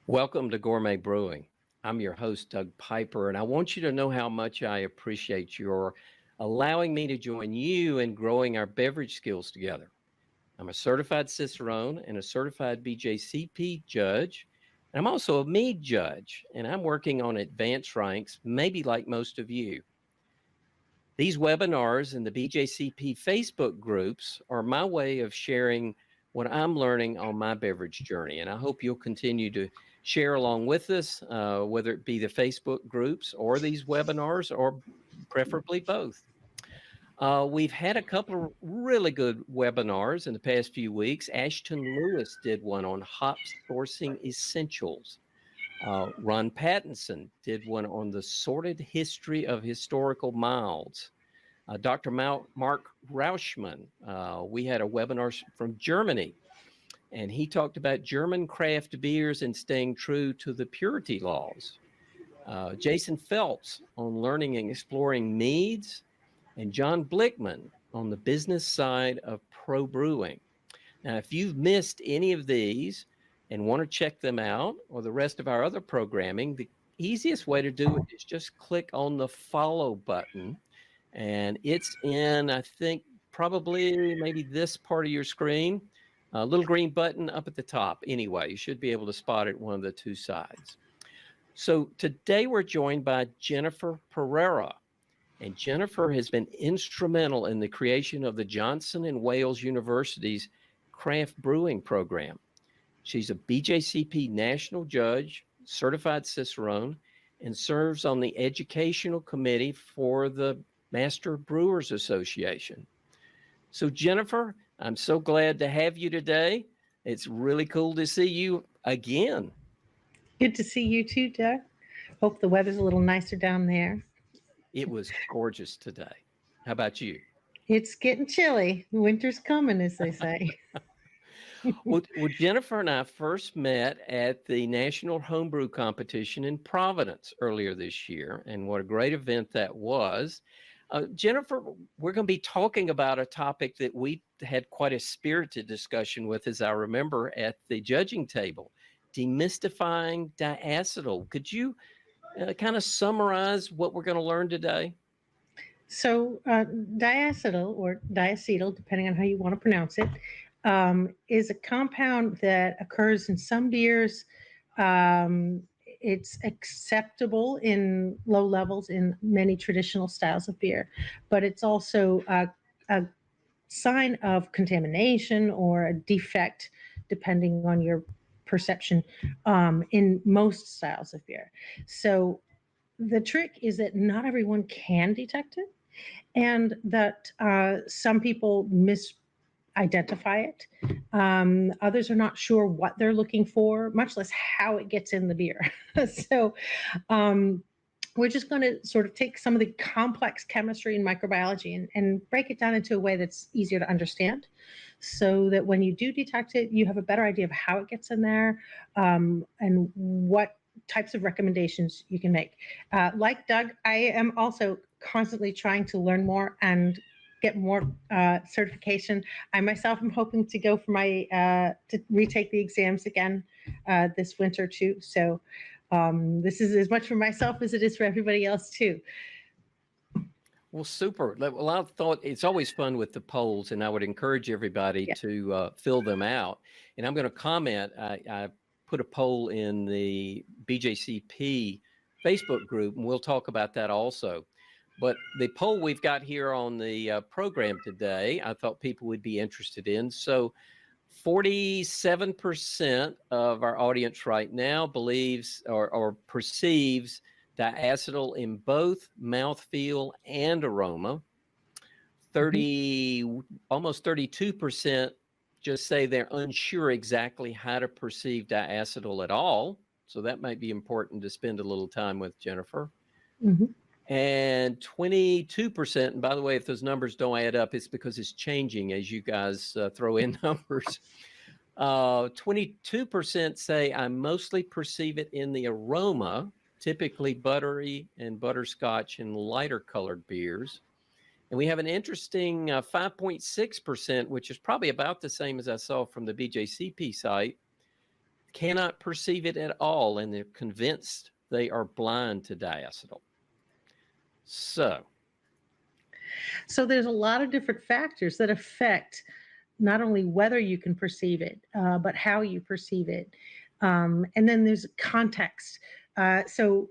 Welcome to Gourmet Brewing. I'm your host, Doug Piper, and I want you to know how much I appreciate your allowing me to join you in growing our beverage skills together. I'm a certified Cicerone and a certified BJCP judge, and I'm also a mead judge, and I'm working on advanced ranks, maybe like most of you. These webinars and the BJCP Facebook groups are my way of sharing what I'm learning on my beverage journey, and I hope you'll continue to share along with us, whether it be the Facebook groups or these webinars, or preferably both. We've had a couple of really good webinars in the past few weeks. Ashton Lewis did one on hop sourcing essentials. Ron Pattinson did one on the sordid history of historical malts. Dr. Mark Rauschman, we had a webinar from Germany, and he talked about German craft beers and staying true to the purity laws. Jason Phelps on learning and exploring meads, and John Blickman on the business side of pro brewing. Now, if you've missed any of these and want to check them out or the rest of our other programming, the easiest way to do it is just click on the follow button. And it's in, I think, probably maybe this part of your screen, a little green button up at the top. Anyway, you should be able to spot it one of the two sides. So today we're joined by Jennifer Pereira. And Jennifer has been instrumental in the creation of the Johnson and Wales University's craft brewing program. She's a BJCP national judge, certified Cicerone, and serves on the educational committee for the Master Brewers Association. So Jennifer, I'm so glad to have you today. It's really cool to see you again. Good to see you too, Doug. Hope the weather's a little nicer down there. It was gorgeous today. How about you? It's getting chilly. Winter's coming, as they say. Well, Jennifer and I first met at the National Homebrew Competition in Providence earlier this year, and what a great event that was. Jennifer, we're going to be talking about a topic that we had quite a spirited discussion with, as I remember, at the judging table, demystifying diacetyl. Could you kind of summarize what we're going to learn today? So, diacetyl or diacetyl, depending on how you want to pronounce it, is a compound that occurs in some beers. It's acceptable in low levels in many traditional styles of beer, but it's also a sign of contamination or a defect, depending on your perception, in most styles of beer. So the trick is that not everyone can detect it, and that some people misidentify it. Others are not sure what they're looking for, much less how it gets in the beer. So we're just going to sort of take some of the complex chemistry and microbiology and break it down into a way that's easier to understand, so that when you do detect it, you have a better idea of how it gets in there, and what types of recommendations you can make. Like Doug, I am also constantly trying to learn more and get more certification. I myself am hoping to go for my to retake the exams again this winter too. So this is as much for myself as it is for everybody else too. Well, super. Well, I thought it's always fun with the polls, and I would encourage everybody to fill them out. And I'm going to comment. I put a poll in the BJCP Facebook group, and we'll talk about that also. But the poll we've got here on the program today, I thought people would be interested in. So 47% of our audience right now believes or perceives diacetyl in both mouthfeel and aroma. Almost 32% just say they're unsure exactly how to perceive diacetyl at all. So that might be important to spend a little time with, Jennifer. Mm-hmm. And 22%, and by the way, if those numbers don't add up, it's because it's changing as you guys throw in numbers. 22% say I mostly perceive it in the aroma, typically buttery and butterscotch and lighter colored beers. And we have an interesting 5.6%, which is probably about the same as I saw from the BJCP site, cannot perceive it at all, and they're convinced they are blind to diacetyl. So there's a lot of different factors that affect not only whether you can perceive it, but how you perceive it. And then there's context. So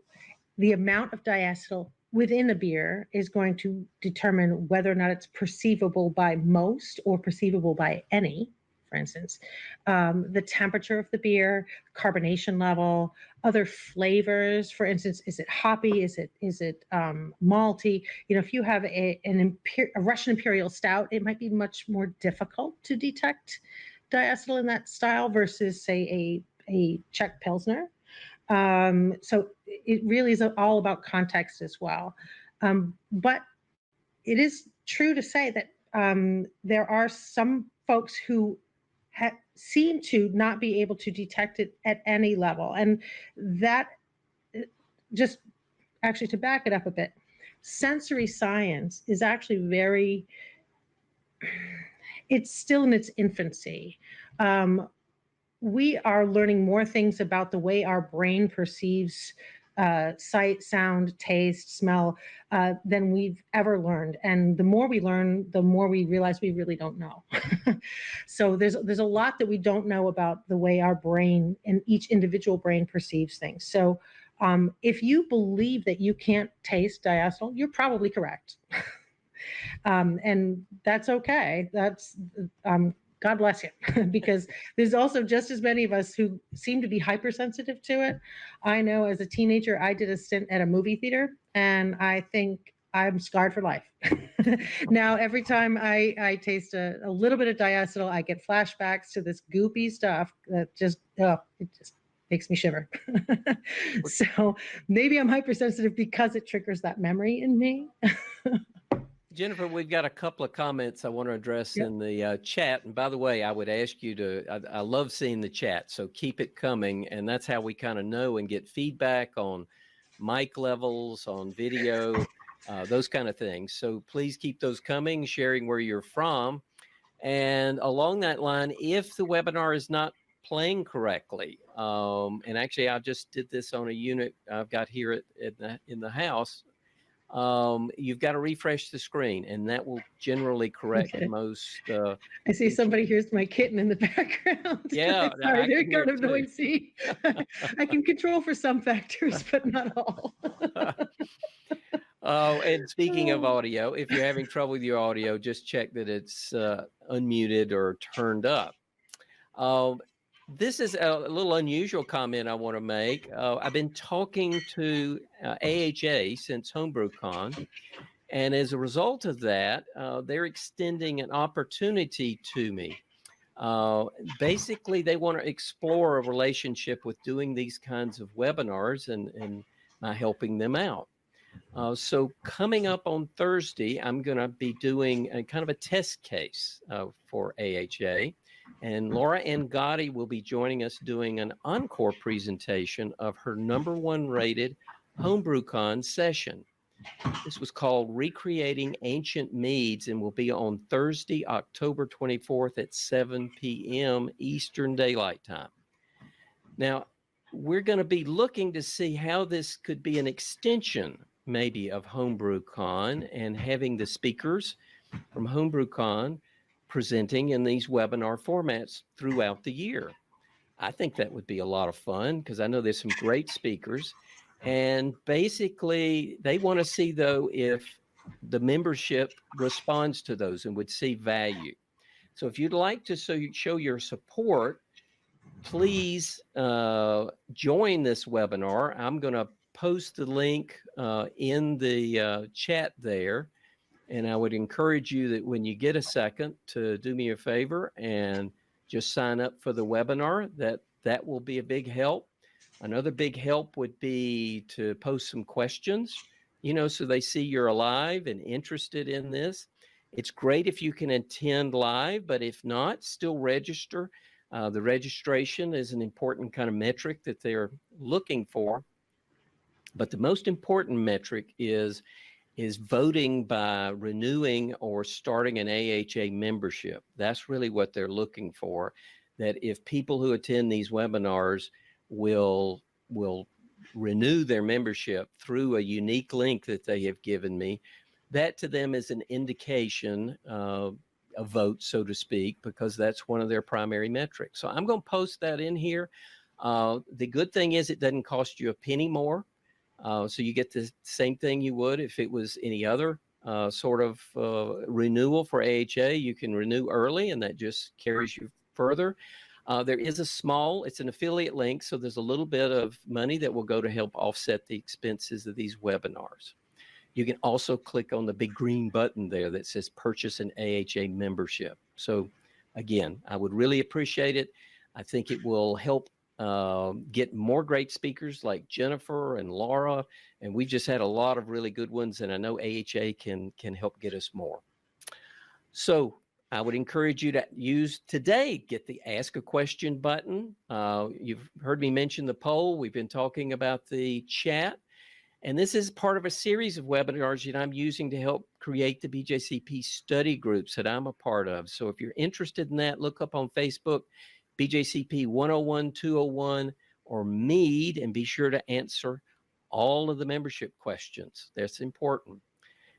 the amount of diacetyl within a beer is going to determine whether or not it's perceivable by most or perceivable by any. For instance, the temperature of the beer, carbonation level, other flavors. For instance, is it hoppy? Is it malty? You know, if you have a Russian Imperial Stout, it might be much more difficult to detect diacetyl in that style versus, say, a Czech Pilsner. So it really is all about context as well. But it is true to say that there are some folks who seem to not be able to detect it at any level. And that, just actually to back it up a bit, sensory science is actually it's still in its infancy. We are learning more things about the way our brain perceives sight, sound, taste, smell than we've ever learned. And the more we learn, the more we realize we really don't know. So there's a lot that we don't know about the way our brain and each individual brain perceives things. So if you believe that you can't taste diacetyl, you're probably correct. And that's okay. That's God bless you, because there's also just as many of us who seem to be hypersensitive to it. I know as a teenager, I did a stint at a movie theater, and I think I'm scarred for life. Now, every time I taste a little bit of diacetyl, I get flashbacks to this goopy stuff that it just makes me shiver. So maybe I'm hypersensitive because it triggers that memory in me. Jennifer, we've got a couple of comments I want to address in the chat. And by the way, I would ask you I love seeing the chat, so keep it coming. And that's how we kind of know and get feedback on mic levels, on video, those kind of things. So please keep those coming, sharing where you're from. And along that line, if the webinar is not playing correctly, and actually I just did this on a unit I've got here in the house, you've got to refresh the screen, and that will generally correct most. I see somebody here's my kitten in the background. Yeah, sorry, they're kind of noisy. I can control for some factors, but not all. And speaking of audio, if you're having trouble with your audio, just check that it's unmuted or turned up. This is a little unusual comment I want to make. I've been talking to AHA since HomebrewCon, and as a result of that, they're extending an opportunity to me. Basically, they want to explore a relationship with doing these kinds of webinars and helping them out. So coming up on Thursday, I'm going to be doing a kind of a test case for AHA. And Laura Angotti will be joining us doing an encore presentation of her #1 rated HomebrewCon session. This was called Recreating Ancient Meads and will be on Thursday, October 24th at 7 p.m. Eastern Daylight Time. Now, we're going to be looking to see how this could be an extension maybe of HomebrewCon and having the speakers from HomebrewCon presenting in these webinar formats throughout the year. I think that would be a lot of fun because I know there's some great speakers, and basically they want to see though if the membership responds to those and would see value. So if you'd like to show your support, please join this webinar. I'm going to post the link in the chat there. And I would encourage you that when you get a second to do me a favor and just sign up for the webinar. That will be a big help. Another big help would be to post some questions, so they see you're alive and interested in this. It's great if you can attend live, but if not, still register. The registration is an important kind of metric that they're looking for. But the most important metric is voting by renewing or starting an AHA membership. That's really what they're looking for. that if people who attend these webinars will renew their membership through a unique link that they have given me, that to them is an indication, a vote, so to speak, because that's one of their primary metrics. So I'm going to post that in here. The good thing is it doesn't cost you a penny more. So you get the same thing you would if it was any other sort of renewal for AHA. You can renew early, and that just carries you further. There is it's an affiliate link, so there's a little bit of money that will go to help offset the expenses of these webinars. You can also click on the big green button there that says purchase an AHA membership. So again, I would really appreciate it. I think it will help get more great speakers like Jennifer and Laura, and we just had a lot of really good ones, and I know AHA can help get us more. So I would encourage you to get the Ask a Question button. You've heard me mention the poll. We've been talking about the chat, and this is part of a series of webinars that I'm using to help create the BJCP study groups that I'm a part of. So if you're interested in that, look up on Facebook, BJCP 101, 201, or Mead, and be sure to answer all of the membership questions. That's important.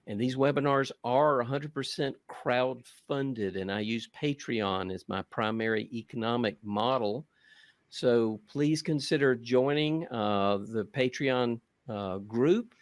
And these webinars are 100% crowd-funded, and I use Patreon as my primary economic model. So please consider joining the Patreon group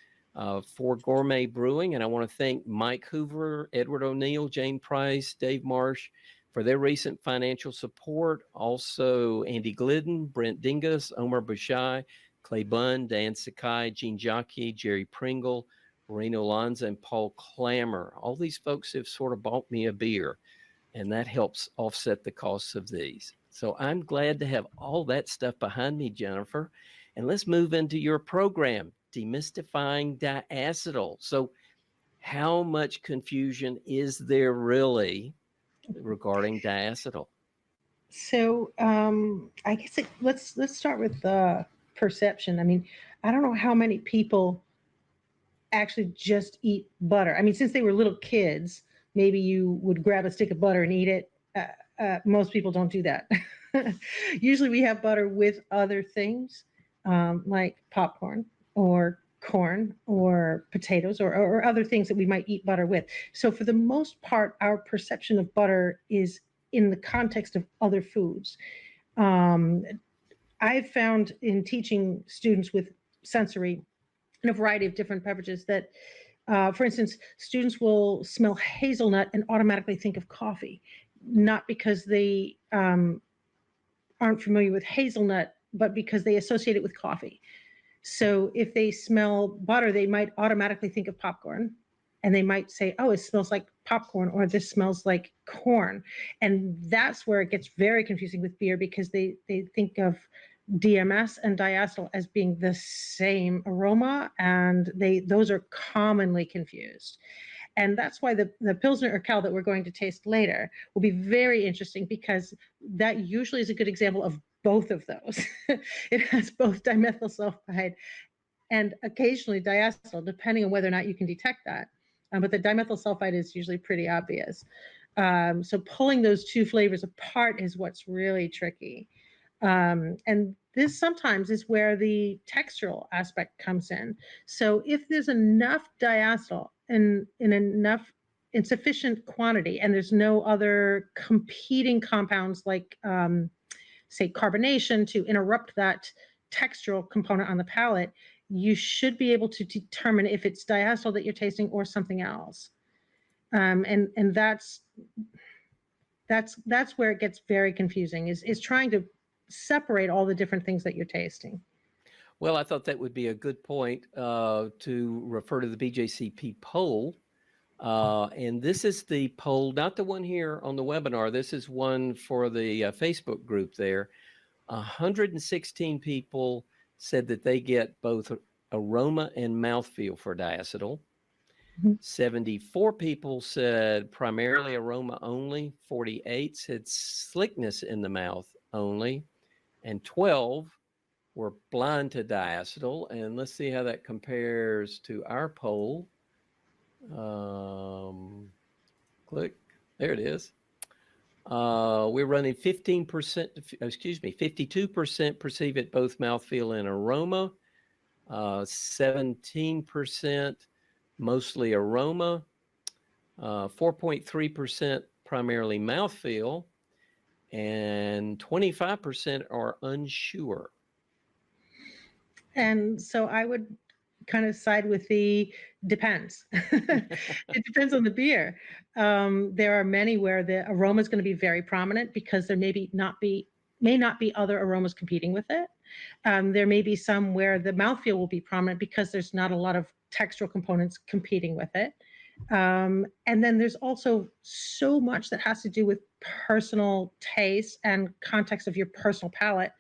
for Gourmet Brewing. And I want to thank Mike Hoover, Edward O'Neill, Jane Price, Dave Marsh for their recent financial support. Also, Andy Glidden, Brent Dingus, Omar Bashai, Clay Bunn, Dan Sakai, Gene Jockey, Jerry Pringle, Reno Lanza, and Paul Clammer. All these folks have sort of bought me a beer, and that helps offset the costs of these. So I'm glad to have all that stuff behind me, Jennifer. And let's move into your program, Demystifying Diacetyl. So how much confusion is there really regarding diacetyl? So I guess let's start with the perception. I mean, I don't know how many people actually just eat butter. I mean, since they were little kids, maybe you would grab a stick of butter and eat it. Most people don't do that. Usually we have butter with other things like popcorn or corn or potatoes or other things that we might eat butter with. So for the most part, our perception of butter is in the context of other foods. I've found in teaching students with sensory in a variety of different beverages that, for instance, students will smell hazelnut and automatically think of coffee, not because they aren't familiar with hazelnut, but because they associate it with coffee. So if they smell butter, they might automatically think of popcorn, and they might say, oh, it smells like popcorn, or this smells like corn. And that's where it gets very confusing with beer, because they think of DMS and diacetyl as being the same aroma, and those are commonly confused. And that's why the Pilsner Urquell that we're going to taste later will be very interesting, because that usually is a good example of both of those. It has both dimethyl sulfide and occasionally diacetyl, depending on whether or not you can detect that. But the dimethyl sulfide is usually pretty obvious. So pulling those two flavors apart is what's really tricky. And this sometimes is where the textural aspect comes in. So if there's enough diacetyl in sufficient quantity, and there's no other competing compounds like, say, carbonation to interrupt that textural component on the palate, you should be able to determine if it's diacetyl that you're tasting or something else. And that's where it gets very confusing, is trying to separate all the different things that you're tasting. Well, I thought that would be a good point to refer to the BJCP poll. And this is the poll, not the one here on the webinar. This is one for the Facebook group there. 116 people said that they get both aroma and mouthfeel for diacetyl. 74 people said primarily aroma only. 48 said slickness in the mouth only. And 12 were blind to diacetyl. And let's see how that compares to our poll. Click. There it is. We're running 15%, excuse me, 52% perceive it both mouthfeel and aroma, 17% mostly aroma, 4.3% primarily mouthfeel, and 25% are unsure. And so I would kind of side with the depends. It depends on the beer. There are many where the aroma is going to be very prominent because there may not be other aromas competing with it. There may be some where the mouthfeel will be prominent because there's not a lot of textural components competing with it. And then there's also so much that has to do with personal taste and context of your personal palate.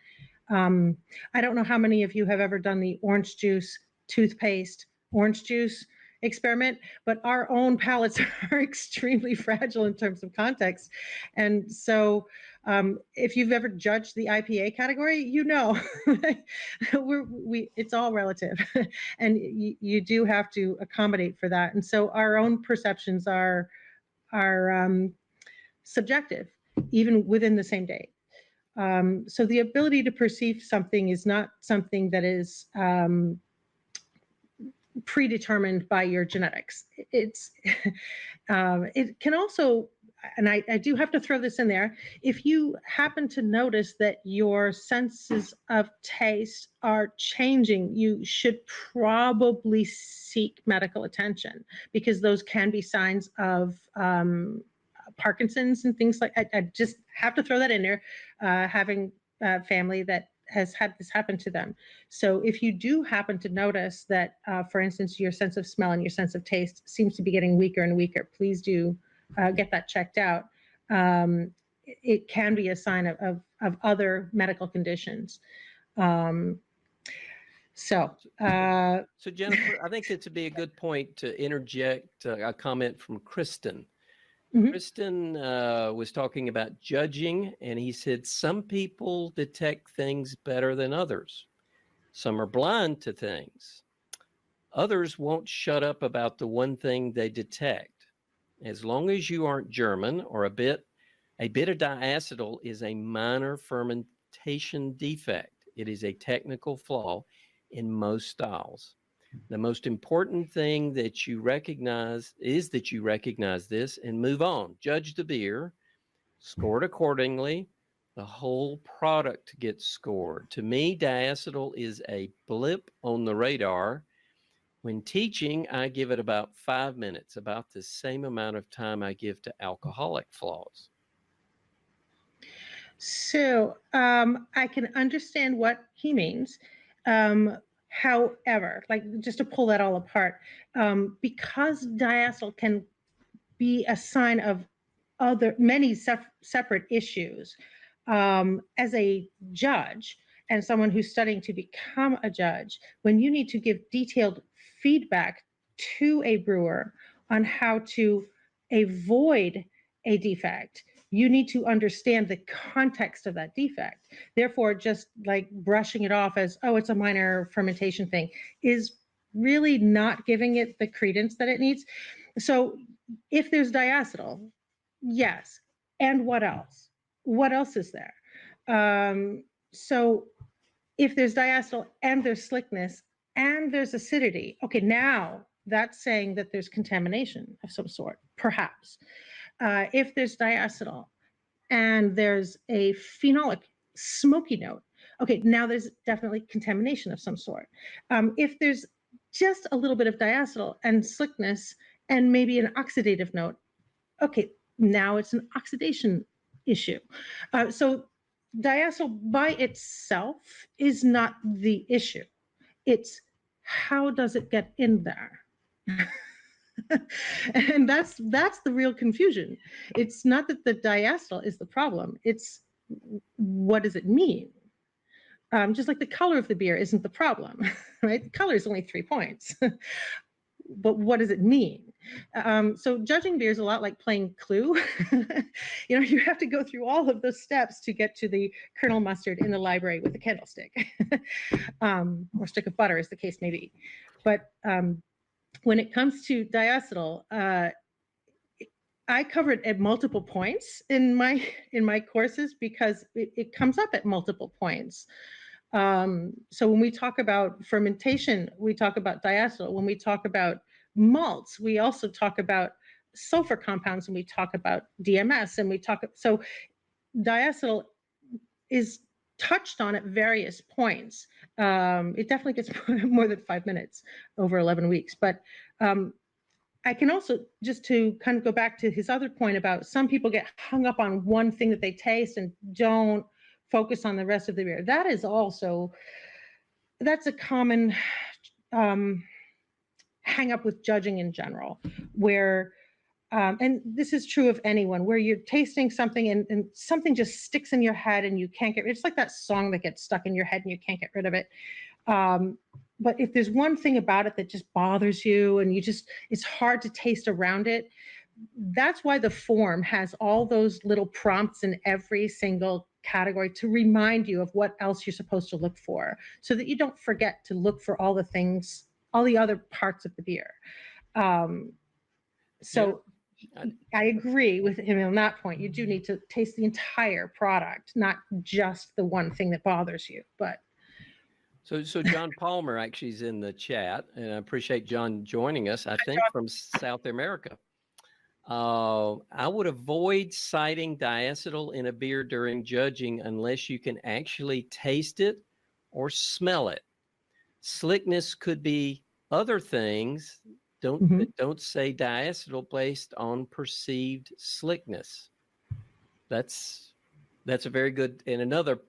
I don't know how many of you have ever done the orange juice, toothpaste, orange juice experiment, but our own palates are extremely fragile in terms of context. And so if you've ever judged the IPA category, you know, it's all relative and you do have to accommodate for that. And so our own perceptions are subjective, even within the same day. So the ability to perceive something is not something that is predetermined by your genetics. It's it can also, and I do have to throw this in there, if you happen to notice that your senses of taste are changing, you should probably seek medical attention because those can be signs of Parkinson's and things like I just have to throw that in there, having family that has had this happen to them. So if you do happen to notice that, for instance, your sense of smell and your sense of taste seems to be getting weaker and weaker, please do get that checked out. It can be a sign of other medical conditions. So Jennifer, I think this would be a good point to interject a comment from Kristen. Mhm. Kristen was talking about judging, and he said some people detect things better than others. Some are blind to things. Others won't shut up about the one thing they detect. As long as you aren't German or a bit of diacetyl is a minor fermentation defect. It is a technical flaw in most styles. The most important thing that you recognize is that you recognize this and move on. Judge the beer, score it accordingly. The whole product gets scored. To me, diacetyl is a blip on the radar. When teaching, I give it about 5 minutes, about the same amount of time I give to alcoholic flaws. So I can understand what he means. However, like just to pull that all apart, because diacetyl can be a sign of many separate issues, as a judge and someone who's studying to become a judge, when you need to give detailed feedback to a brewer on how to avoid a defect, you need to understand the context of that defect. Therefore, just like brushing it off as, oh, it's a minor fermentation thing, is really not giving it the credence that it needs. So if there's diacetyl, yes. And what else? What else is there? So if there's diacetyl and there's slickness and there's acidity, okay, now that's saying that there's contamination of some sort, perhaps. If there's diacetyl and there's a phenolic smoky note, okay, now there's definitely contamination of some sort. If there's just a little bit of diacetyl and slickness and maybe an oxidative note, okay, now it's an oxidation issue. So diacetyl by itself is not the issue. It's how does it get in there? And that's the real confusion. It's not that the diacetyl is the problem. It's what does it mean? Just like the color of the beer isn't the problem, right? The color is only 3 points. But what does it mean? So judging beer is a lot like playing Clue. You know, you have to go through all of those steps to get to the kernel mustard in the library with a candlestick, or stick of butter, as the case may be. But when it comes to diacetyl, I cover it at multiple points in my courses because it comes up at multiple points. So when we talk about fermentation, we talk about diacetyl. When we talk about malts, we also talk about sulfur compounds, and we talk about DMS, and so diacetyl is touched on at various points. It definitely gets more than 5 minutes over 11 weeks, but I can also, just to kind of go back to his other point about some people get hung up on one thing that they taste and don't focus on the rest of the beer. That's a common hang up with judging in general, where, and this is true of anyone, where you're tasting something and something just sticks in your head and you can't get rid. It's like that song that gets stuck in your head and you can't get rid of it. But if there's one thing about it that just bothers you and it's hard to taste around it, that's why the form has all those little prompts in every single category to remind you of what else you're supposed to look for, so that you don't forget to look for all the things, all the other parts of the beer. So I agree with him on that point. You do need to taste the entire product, not just the one thing that bothers you. But So John Palmer actually is in the chat, and I appreciate John joining us, I think from South America. I would avoid citing diacetyl in a beer during judging unless you can actually taste it or smell it. Slickness could be other things. Don't say diacetyl based on perceived slickness. That's a very good, and another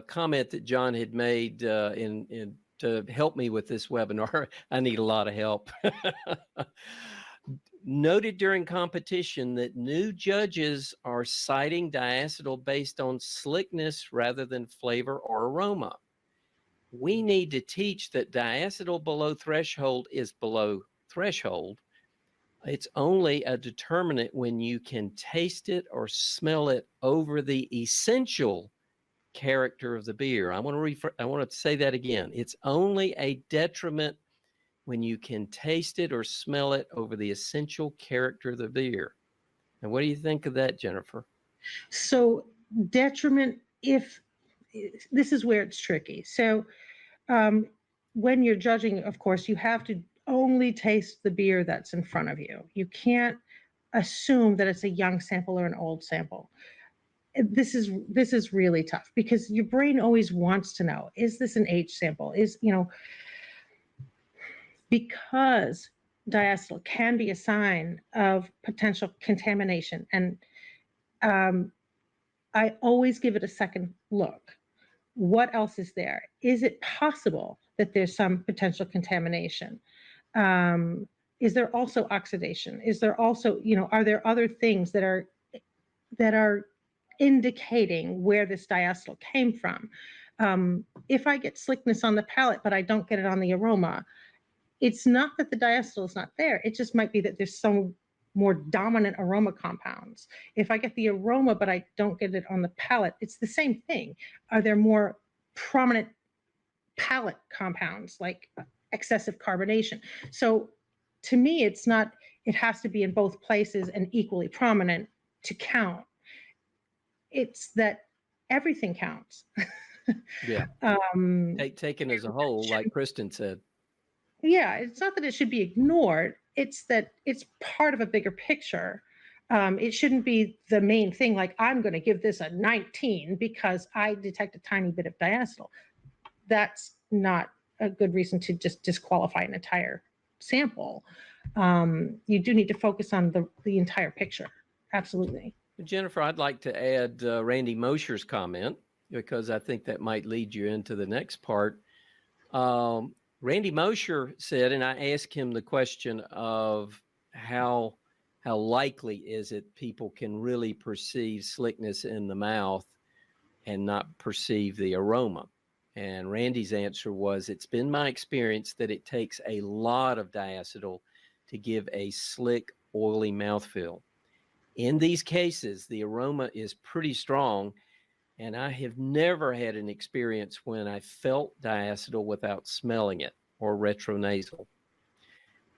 comment that John had made in to help me with this webinar. I need a lot of help. Noted during competition that new judges are citing diacetyl based on slickness rather than flavor or aroma. We need to teach that diacetyl below threshold is below threshold. It's only a determinant when you can taste it or smell it over the essential character of the beer. I want to say that again. It's only a detriment when you can taste it or smell it over the essential character of the beer. And what do you think of that, Jennifer? So detriment, if this is where it's tricky. So when you're judging, of course, you have to only taste the beer that's in front of you. You can't assume that it's a young sample or an old sample. This is really tough because your brain always wants to know, is this an aged sample? Because diacetyl can be a sign of potential contamination. And I always give it a second look. What else is there? Is it possible that there's some potential contamination? Is there also oxidation? Is there also, are there other things that are indicating where this diacetyl came from? If I get slickness on the palate, but I don't get it on the aroma, it's not that the diacetyl is not there. It just might be that there's some more dominant aroma compounds. If I get the aroma, but I don't get it on the palate, it's the same thing. Are there more prominent palate compounds like excessive carbonation? So to me, it has to be in both places and equally prominent to count. It's that everything counts. Yeah. Taken as a whole, like Kristen said. Yeah, it's not that it should be ignored. It's that it's part of a bigger picture. It shouldn't be the main thing, like I'm going to give this a 19 because I detect a tiny bit of diacetyl. That's not a good reason to just disqualify an entire sample. You do need to focus on the entire picture. Absolutely. Jennifer, I'd like to add Randy Mosher's comment because I think that might lead you into the next part. Randy Mosher said, and I asked him the question of how likely is it people can really perceive slickness in the mouth and not perceive the aroma. And Randy's answer was, it's been my experience that it takes a lot of diacetyl to give a slick, oily mouthfeel. In these cases, the aroma is pretty strong, and I have never had an experience when I felt diacetyl without smelling it or retronasal.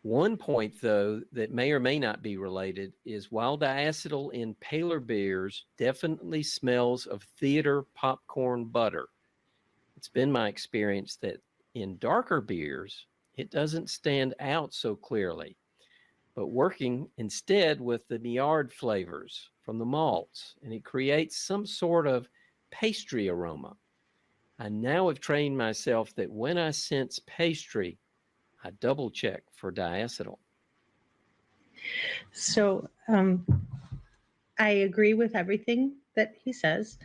One point, though, that may or may not be related is while diacetyl in paler beers definitely smells of theater popcorn butter, it's been my experience that in darker beers, it doesn't stand out so clearly, but working instead with the Meillard flavors from the malts, and it creates some sort of pastry aroma. I now have trained myself that when I sense pastry, I double check for diacetyl. So I agree with everything that he says.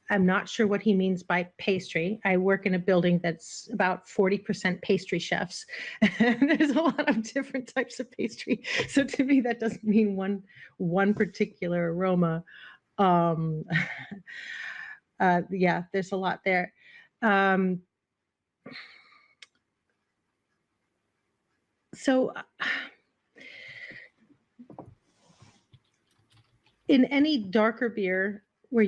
I'm not sure what he means by pastry. I work in a building that's about 40% pastry chefs, and there's a lot of different types of pastry. So to me, that doesn't mean one particular aroma. Yeah, there's a lot there. So in any darker beer where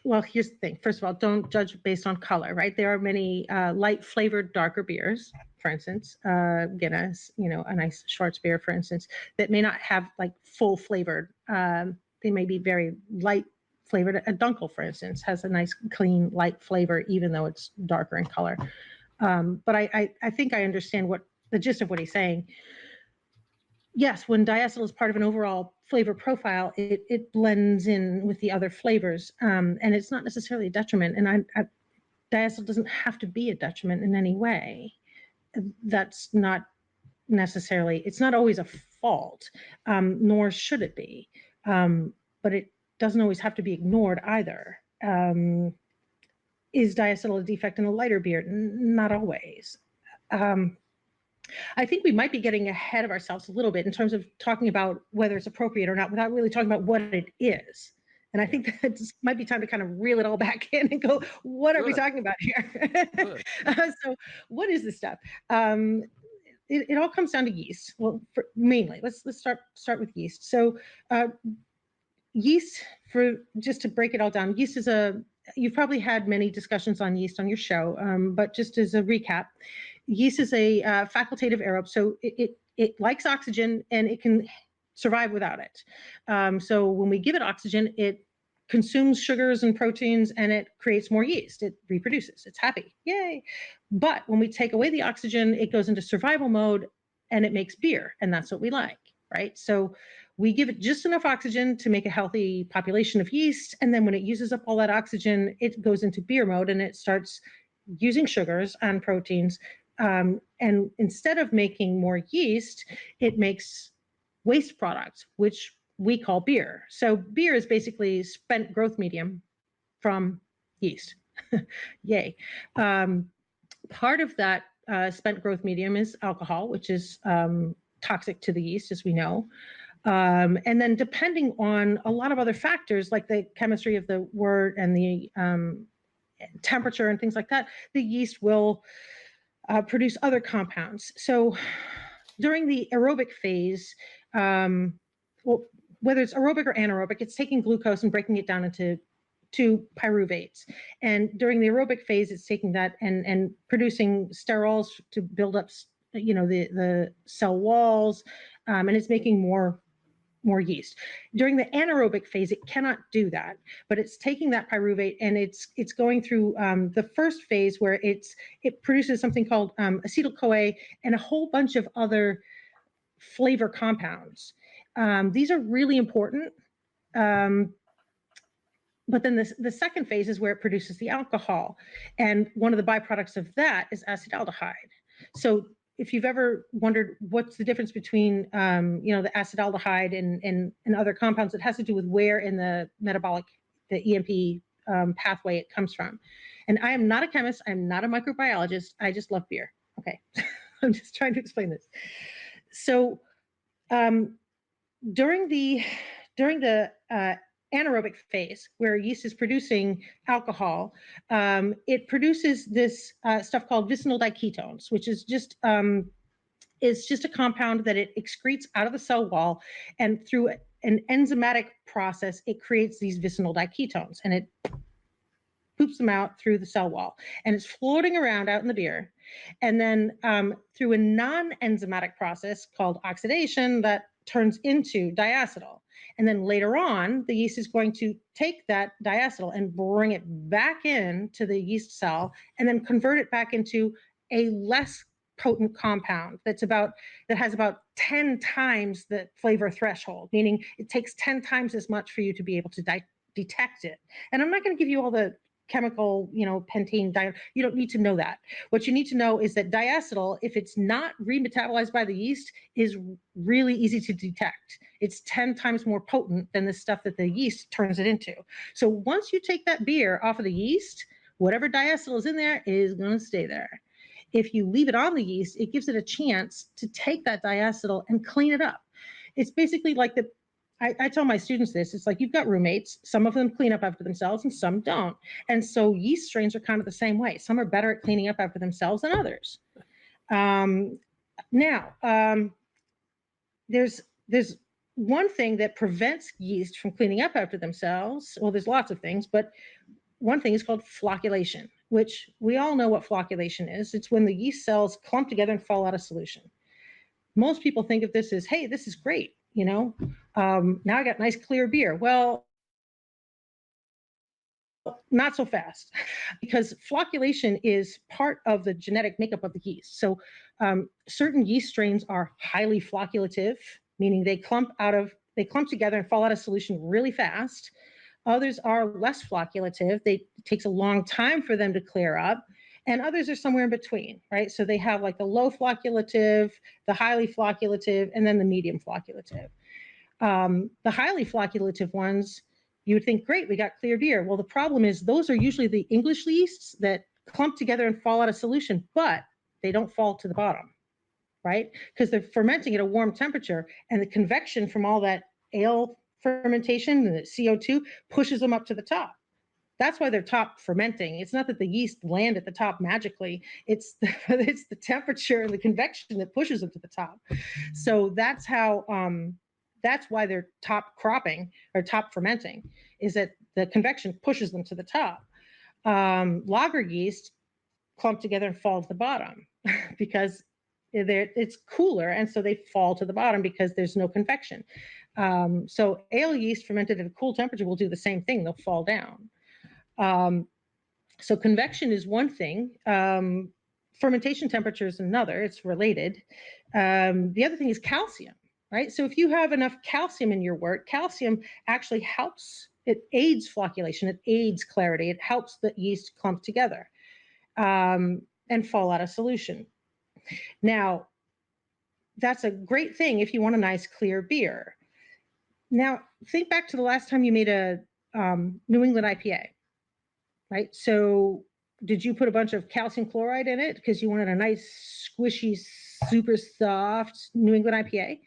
well, here's the thing. First of all, don't judge based on color, right? There are many light flavored darker beers, for instance, Guinness, a nice Schwarz beer, for instance, that may not have like full flavored. They may be very light flavored. A Dunkel, for instance, has a nice clean light flavor, even though it's darker in color. But I think I understand what the gist of what he's saying. Yes, when diacetyl is part of an overall flavor profile, it blends in with the other flavors, and it's not necessarily a detriment. And diacetyl doesn't have to be a detriment in any way. That's not necessarily, it's not always a fault, nor should it be. But it doesn't always have to be ignored either. Is diacetyl a defect in a lighter beer? Not always. I think we might be getting ahead of ourselves a little bit in terms of talking about whether it's appropriate or not without really talking about what it is. And I think that it might be time to kind of reel it all back in and go, what are we talking about here? So what is this stuff? It all comes down to yeast. Well, mainly, let's start with yeast. So yeast, just to break it all down, yeast is you've probably had many discussions on yeast on your show, but just as a recap, yeast is a facultative aerobe, so it likes oxygen and it can survive without it. So when we give it oxygen, it consumes sugars and proteins and it creates more yeast. It reproduces. It's happy. Yay. But when we take away the oxygen, it goes into survival mode and it makes beer. And that's what we like, right? So we give it just enough oxygen to make a healthy population of yeast. And then when it uses up all that oxygen, it goes into beer mode and it starts using sugars and proteins. And instead of making more yeast, it makes waste products, which we call beer. So beer is basically spent growth medium from yeast. Yay. Part of that spent growth medium is alcohol, which is toxic to the yeast, as we know. And then depending on a lot of other factors, like the chemistry of the wort and the temperature and things like that, the yeast will produce other compounds. So during the aerobic phase, well, whether it's aerobic or anaerobic, it's taking glucose and breaking it down into two pyruvates. And during the aerobic phase, it's taking that and producing sterols to build up, the cell walls, and it's making more yeast. During the anaerobic phase, it cannot do that, but it's taking that pyruvate and it's going through the first phase where it produces something called acetyl-CoA and a whole bunch of other flavor compounds. These are really important. But then the second phase is where it produces the alcohol. And one of the byproducts of that is acetaldehyde. So if you've ever wondered what's the difference between, the acetaldehyde and other compounds, it has to do with where in the EMP pathway it comes from. And I am not a chemist. I'm not a microbiologist. I just love beer. Okay. I'm just trying to explain this. So during the anaerobic phase, where yeast is producing alcohol, it produces this stuff called vicinal diketones, which is just a compound that it excretes out of the cell wall, and through an enzymatic process, it creates these vicinal diketones, and it poops them out through the cell wall, and it's floating around out in the beer. And then through a non-enzymatic process called oxidation, that turns into diacetyl. And then later on, the yeast is going to take that diacetyl and bring it back into the yeast cell and then convert it back into a less potent compound that has about 10 times the flavor threshold, meaning it takes 10 times as much for you to be able to detect it. And I'm not going to give you all the chemical, pentane, you don't need to know that. What you need to know is that diacetyl, if it's not remetabolized by the yeast, is really easy to detect. It's 10 times more potent than the stuff that the yeast turns it into. So once you take that beer off of the yeast, whatever diacetyl is in there is going to stay there. If you leave it on the yeast, it gives it a chance to take that diacetyl and clean it up. It's basically like I tell my students this, it's like you've got roommates, some of them clean up after themselves and some don't. And so yeast strains are kind of the same way. Some are better at cleaning up after themselves than others. There's one thing that prevents yeast from cleaning up after themselves. Well, there's lots of things, but one thing is called flocculation, which we all know what flocculation is. It's when the yeast cells clump together and fall out of solution. Most people think of this as, hey, this is great. Now I got nice clear beer. Well, not so fast, because flocculation is part of the genetic makeup of the yeast. So certain yeast strains are highly flocculative, meaning they clump together and fall out of solution really fast. Others are less flocculative. It takes a long time for them to clear up. And others are somewhere in between, right? So they have like the low flocculative, the highly flocculative, and then the medium flocculative. The highly flocculative ones, you would think, great, we got clear beer. Well, the problem is those are usually the English yeasts that clump together and fall out of solution, but they don't fall to the bottom, right? Because they're fermenting at a warm temperature, and the convection from all that ale fermentation and the CO2 pushes them up to the top. That's why they're top fermenting. It's not that the yeast land at the top magically. It's the temperature and the convection that pushes them to the top. So that's why they're top cropping or top fermenting, is that the convection pushes them to the top. Lager yeast clump together and fall to the bottom because it's cooler, and so they fall to the bottom because there's no convection. So ale yeast fermented at a cool temperature will do the same thing. They'll fall down. So convection is one thing. Fermentation temperature is another. It's related. The other thing is calcium, right? So if you have enough calcium in your wort, calcium actually helps. It aids flocculation. It aids clarity. It helps the yeast clump together and fall out of solution. Now, that's a great thing if you want a nice clear beer. Now, think back to the last time you made a New England IPA. Right? So did you put a bunch of calcium chloride in it because you wanted a nice, squishy, super soft New England IPA?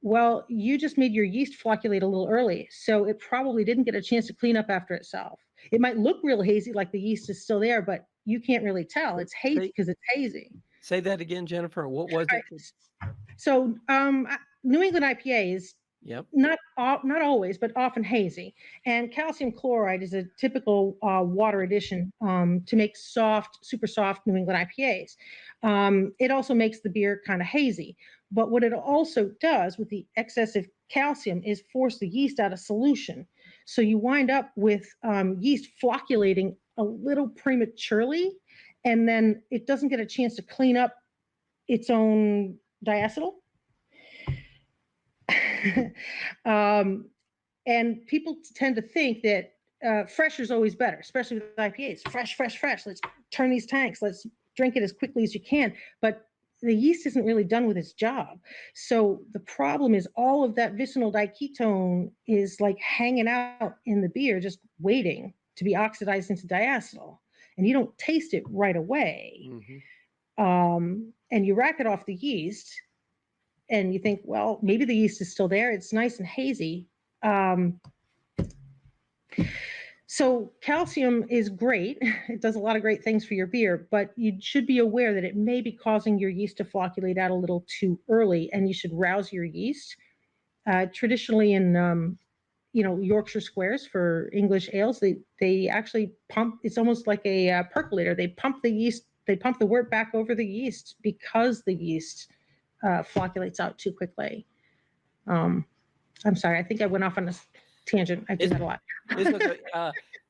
Well, you just made your yeast flocculate a little early, so it probably didn't get a chance to clean up after itself. It might look real hazy, like the yeast is still there, but you can't really tell. It's hazy because it's hazy. Say that again, Jennifer. What was it? So New England IPAs, not always, but often hazy. And calcium chloride is a typical water addition to make super soft New England IPAs. It also makes the beer kind of hazy. But what it also does with the excessive calcium is force the yeast out of solution. So you wind up with yeast flocculating a little prematurely, and then it doesn't get a chance to clean up its own diacetyl. And people tend to think that fresh is always better, especially with IPAs. Fresh. Let's turn these tanks. Let's drink it as quickly as you can. But the yeast isn't really done with its job. So the problem is all of that vicinal diketone is like hanging out in the beer, just waiting to be oxidized into diacetyl. And you don't taste it right away. Mm-hmm. And you rack it off the yeast, and you think, well, maybe the yeast is still there. It's nice and hazy. So calcium is great. It does a lot of great things for your beer, but you should be aware that it may be causing your yeast to flocculate out a little too early, and you should rouse your yeast. Traditionally in Yorkshire squares for English ales, they actually pump. It's almost like a percolator. They pump the yeast. They pump the wort back over the yeast because the yeast flocculates out too quickly. I'm sorry. I think I went off on a tangent. I do that a lot. It's okay.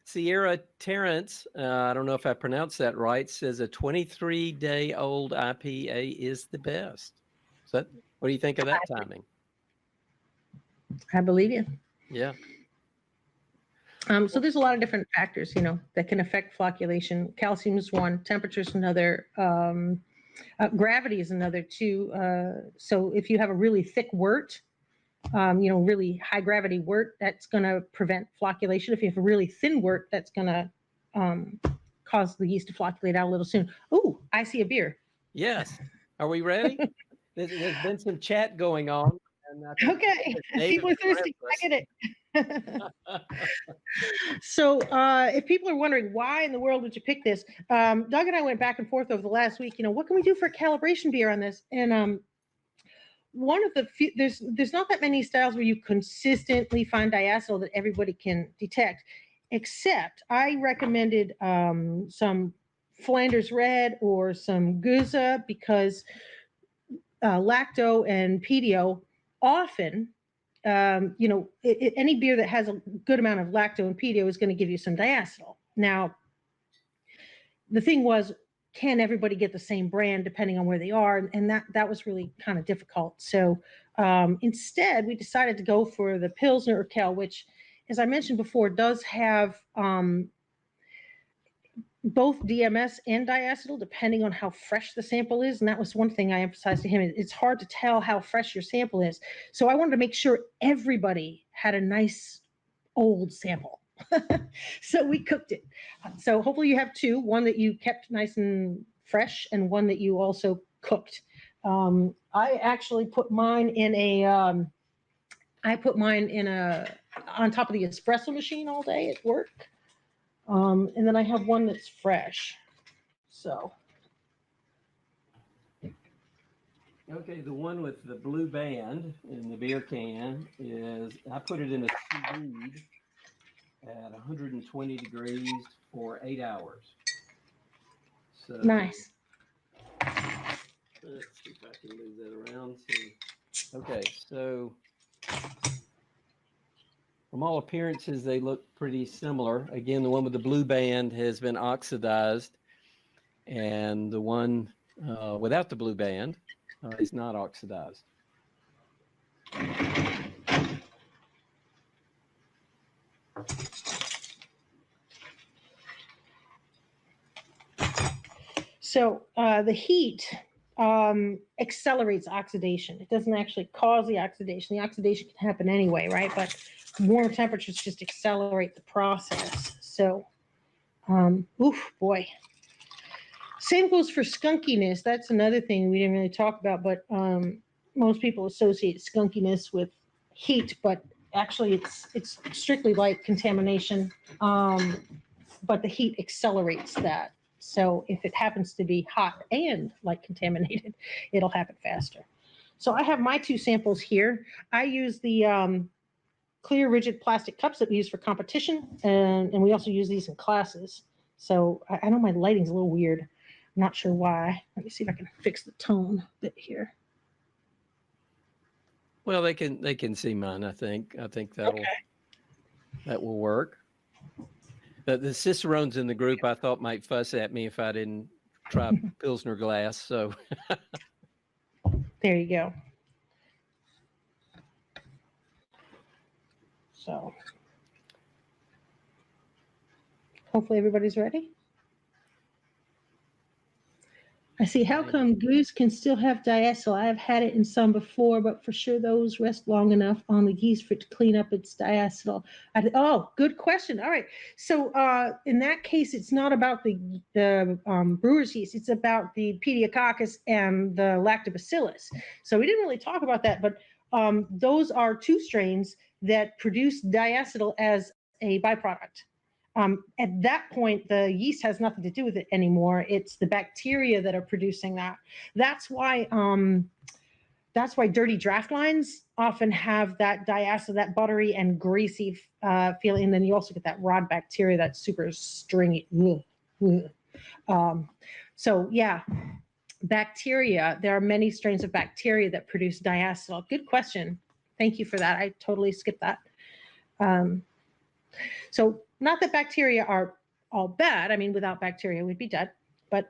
Sierra Terrence, I don't know if I pronounced that right, says a 23-day-old IPA is the best. So what do you think of that timing? I believe you. Yeah. So there's a lot of different factors, that can affect flocculation. Calcium is one, temperature is another, gravity is another too. So if you have a really thick wort, really high gravity wort, that's going to prevent flocculation. If you have a really thin wort, that's going to cause the yeast to flocculate out a little soon. Oh, I see a beer. Yes. Are we ready? There's been some chat going on. Okay. People are thirsty. I get it. So if people are wondering why in the world would you pick this, Doug and I went back and forth over the last week, what can we do for a calibration beer on this? And one of the few, there's not that many styles where you consistently find diacetyl that everybody can detect, except I recommended some Flanders Red or some Guza, because lacto and pedio often, any beer that has a good amount of lacto and pedio is going to give you some diacetyl. Now, the thing was, can everybody get the same brand depending on where they are? And that was really kind of difficult. So instead, we decided to go for the Pilsner Urquell, which, as I mentioned before, does have both DMS and diacetyl, depending on how fresh the sample is. And that was one thing I emphasized to him. It's hard to tell how fresh your sample is. So I wanted to make sure everybody had a nice old sample. So we cooked it. So hopefully you have two, one that you kept nice and fresh and one that you also cooked. I actually put mine on top of the espresso machine all day at work. And then I have one that's fresh. So. Okay, the one with the blue band in the beer can I put it in a sous vide at 120 degrees for 8 hours. So nice. Let's see if I can move that around. Okay, so from all appearances, they look pretty similar. Again, the one with the blue band has been oxidized, and the one without the blue band is not oxidized. So the heat accelerates oxidation. It doesn't actually cause the oxidation. The oxidation can happen anyway, right? But warm temperatures just accelerate the process. So, oof, boy. Same goes for skunkiness. That's another thing we didn't really talk about, but most people associate skunkiness with heat, but actually it's strictly light contamination, but the heat accelerates that. So if it happens to be hot and light contaminated, it'll happen faster. So I have my two samples here. I use the clear rigid plastic cups that we use for competition, and we also use these in classes. So I know my lighting's a little weird. I'm not sure why. Let me see if I can fix the tone a bit here. Well, they can see mine. I think that will work. The Cicerones in the group I thought might fuss at me if I didn't try Pilsner glass. So there you go. So hopefully everybody's ready. I see. How come goose can still have diacetyl? I have had it in some before, but for sure those rest long enough on the yeast for it to clean up its diacetyl. Oh, good question. All right. So in that case, it's not about the brewer's yeast. It's about the Pediococcus and the Lactobacillus. So we didn't really talk about that, but those are two strains that produce diacetyl as a byproduct. At that point, the yeast has nothing to do with it anymore. It's the bacteria that are producing that. That's why That's why dirty draft lines often have that diacetyl, that buttery and greasy feeling. And then you also get that rod bacteria that's super stringy. So yeah, bacteria. There are many strains of bacteria that produce diacetyl. Good question. Thank you for that. I totally skipped that. So not that bacteria are all bad. I mean, without bacteria, we'd be dead. But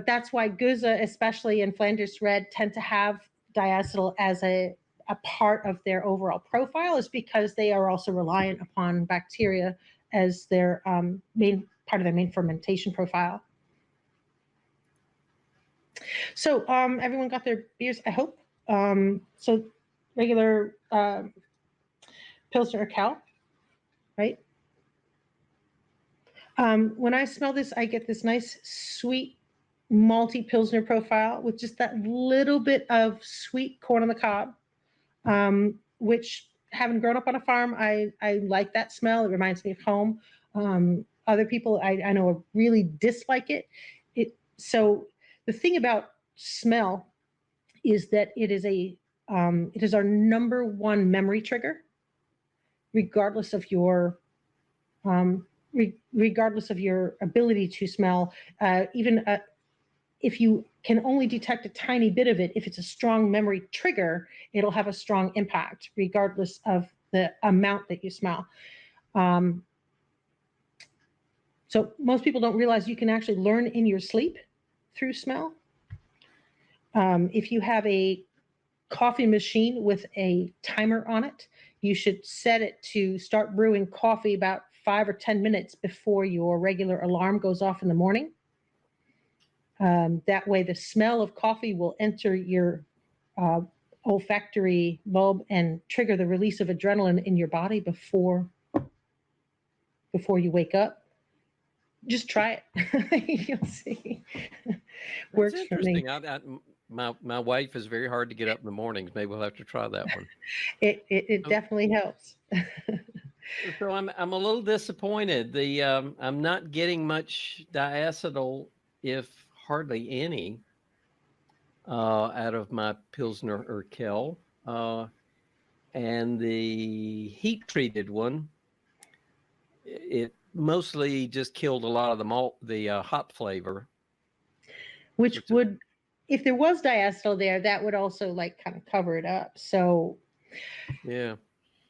that's why Gouze, especially in Flanders Red, tend to have diacetyl as a part of their overall profile, is because they are also reliant upon bacteria as their main part of their main fermentation profile. So everyone got their beers, I hope. So regular Pilsner Urquell, right? When I smell this, I get this nice sweet malty Pilsner profile with just that little bit of sweet corn on the cob, which, having grown up on a farm, I like that smell. It reminds me of home. Other people I know really dislike it. So the thing about smell is that it is our number one memory trigger, regardless of your ability to smell. Even if you can only detect a tiny bit of it, if it's a strong memory trigger, it'll have a strong impact, regardless of the amount that you smell. So most people don't realize you can actually learn in your sleep through smell. If you have a coffee machine with a timer on it, you should set it to start brewing coffee about 5 or 10 minutes before your regular alarm goes off in the morning. That way the smell of coffee will enter your olfactory bulb and trigger the release of adrenaline in your body before you wake up. Just try it. You'll see. Works for me. My wife is very hard to get up in the mornings. Maybe we'll have to try that one. It definitely helps. So I'm a little disappointed. I'm not getting much diacetyl, if hardly any, out of my Pilsner Urquell, and the heat treated one. It mostly just killed a lot of the hop flavor. Which would, if there was diacetyl there, that would also like kind of cover it up. So yeah,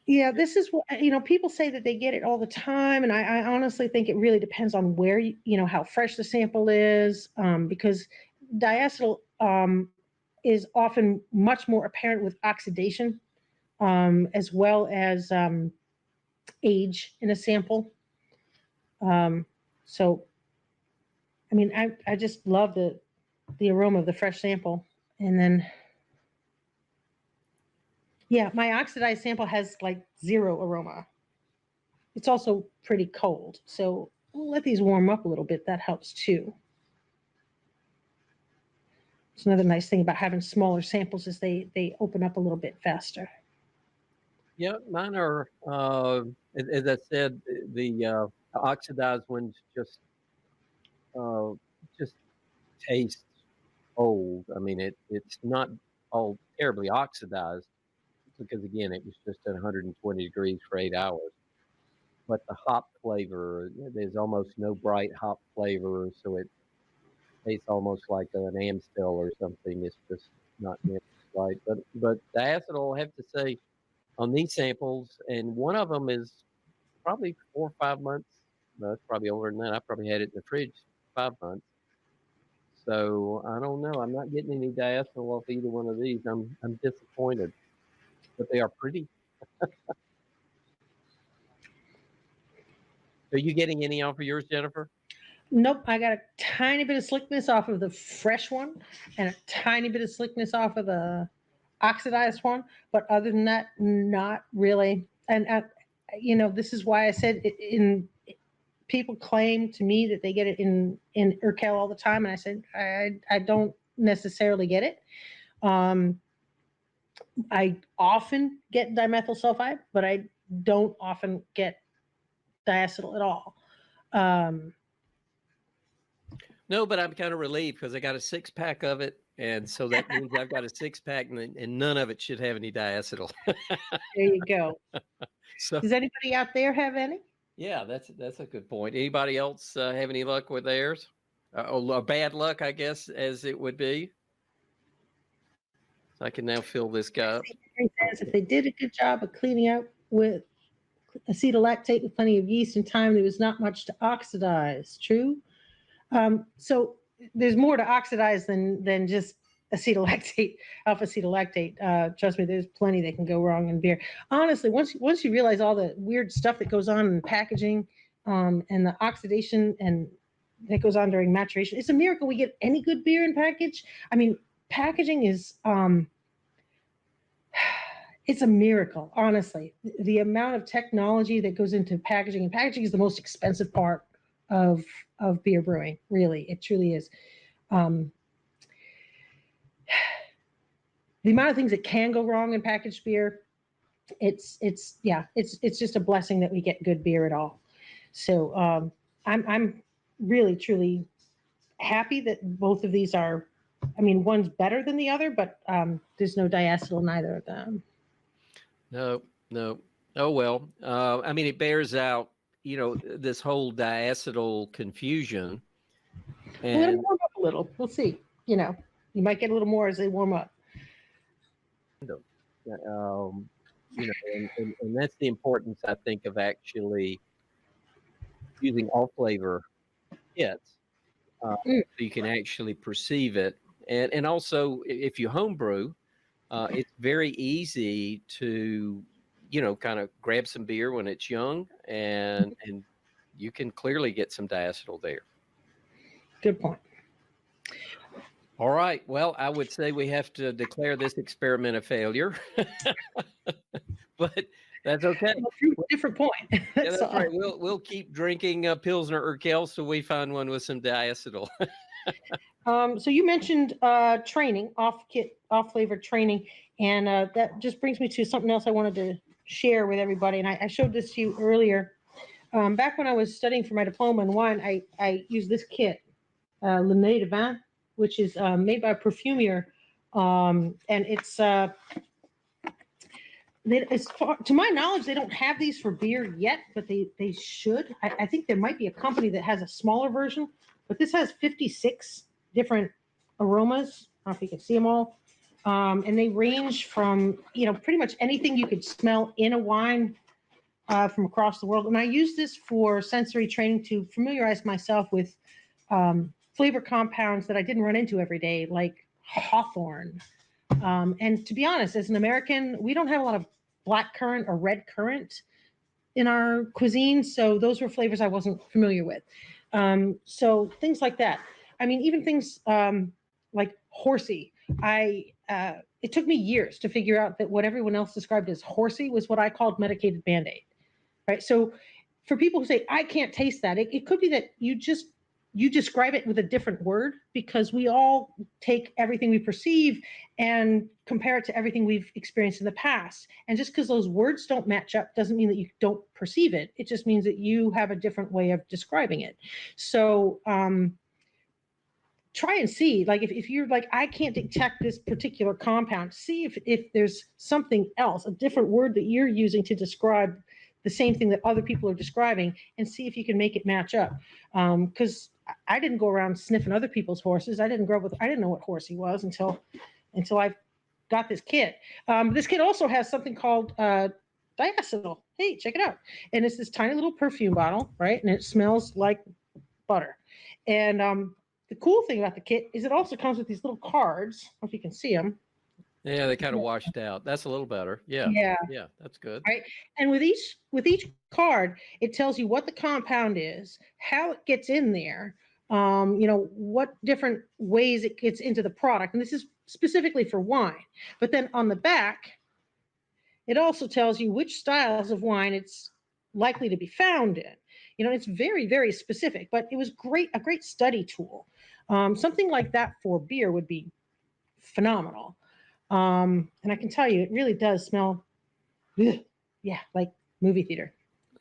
this is what, people say that they get it all the time. And I honestly think it really depends on where, how fresh the sample is, because diacetyl is often much more apparent with oxidation, as well as age in a sample. So, I mean, I just love the aroma of the fresh sample. And then, yeah, my oxidized sample has like 0 aroma. It's also pretty cold. So we'll let these warm up a little bit. That helps too. It's another nice thing about having smaller samples is they open up a little bit faster. Yeah, mine are, as I said, the oxidized ones just taste old. I mean, it's not all terribly oxidized because, again, it was just at 120 degrees for 8 hours. But the hop flavor, there's almost no bright hop flavor, so it tastes almost like an Amstel or something. It's just not right. But the diacetyl, I have to say, on these samples, and one of them is probably 4 or 5 months. No, it's probably older than that. I probably had it in the fridge 5 months. So I don't know. I'm not getting any diacetyl off either one of these. I'm disappointed, but they are pretty. Are you getting any off of yours, Jennifer? Nope, I got a tiny bit of slickness off of the fresh one and a tiny bit of slickness off of the oxidized one. But other than that, not really. And, this is why I said people claim to me that they get it in Urquell all the time. And I said, I don't necessarily get it. I often get dimethyl sulfide, but I don't often get diacetyl at all. No, but I'm kind of relieved because I got a 6-pack of it. And so that means I've got a 6-pack and none of it should have any diacetyl. There you go. So, Does anybody out there have any? yeah, that's a good point. Anybody else have any luck with theirs? Or bad luck, I guess, as it would be. So I can now fill this cup. Says if they did a good job of cleaning out with acetylactate with plenty of yeast and time, there was not much to oxidize. True. So there's more to oxidize than just acetylactate, alpha acetylactate. Trust me, there's plenty that can go wrong in beer. Honestly, once you realize all the weird stuff that goes on in packaging, and the oxidation and that goes on during maturation, it's a miracle we get any good beer in package. I mean, packaging is it's a miracle, honestly. The amount of technology that goes into packaging, and packaging is the most expensive part of beer brewing. Really, it truly is. The amount of things that can go wrong in packaged beer, it's just a blessing that we get good beer at all. So I'm really truly happy that both of these are. I mean, one's better than the other, but there's no diacetyl in either of them. No. Oh, well. I mean, it bears out, this whole diacetyl confusion. And let them warm up a little. We'll see. You might get a little more as they warm up. And that's the importance, I think, of actually using all flavor kits, so you can actually perceive it. And also, if you homebrew, it's very easy to, kind of grab some beer when it's young, and you can clearly get some diacetyl there. Good point. All right. Well, I would say we have to declare this experiment a failure, but that's okay. Different point. That's right. We'll keep drinking Pilsner Urquell till we find one with some diacetyl. So you mentioned training, off flavor training, and that just brings me to something else I wanted to share with everybody. And I showed this to you earlier. Back when I was studying for my diploma in wine, I used this kit, Le Nez de Vin, which is made by a perfumier, and it's to my knowledge, they don't have these for beer yet, but they should. I think there might be a company that has a smaller version, but this has 56 different aromas. I don't know if you can see them all. And they range from, pretty much anything you could smell in a wine from across the world. And I use this for sensory training to familiarize myself with flavor compounds that I didn't run into every day, like hawthorn. And to be honest, as an American, we don't have a lot of black currant or red currant in our cuisine. So those were flavors I wasn't familiar with. So things like that. I mean, even things like horsey. It took me years to figure out that what everyone else described as horsey was what I called medicated Band-Aid, right? So for people who say, I can't taste that, it could be that you describe it with a different word, because we all take everything we perceive and compare it to everything we've experienced in the past. And just because those words don't match up doesn't mean that you don't perceive it. It just means that you have a different way of describing it. So try and see, like if you're like, I can't detect this particular compound, see if there's something else, a different word that you're using to describe the same thing that other people are describing, and see if you can make it match up. Because I didn't go around sniffing other people's horses. I didn't know what horsey was until I got this kit. This kit also has something called diacetyl. Hey, check it out. And it's this tiny little perfume bottle, right? And it smells like butter. And the cool thing about the kit is it also comes with these little cards. I don't know if you can see them. Yeah, they kind of washed out. That's a little better. Yeah, that's good. Right. And with each card, it tells you what the compound is, how it gets in there, what different ways it gets into the product. And this is specifically for wine. But then on the back, it also tells you which styles of wine it's likely to be found in. It's very, very specific, but it was a great study tool. Something like that for beer would be phenomenal. And I can tell you, it really does smell, like movie theater.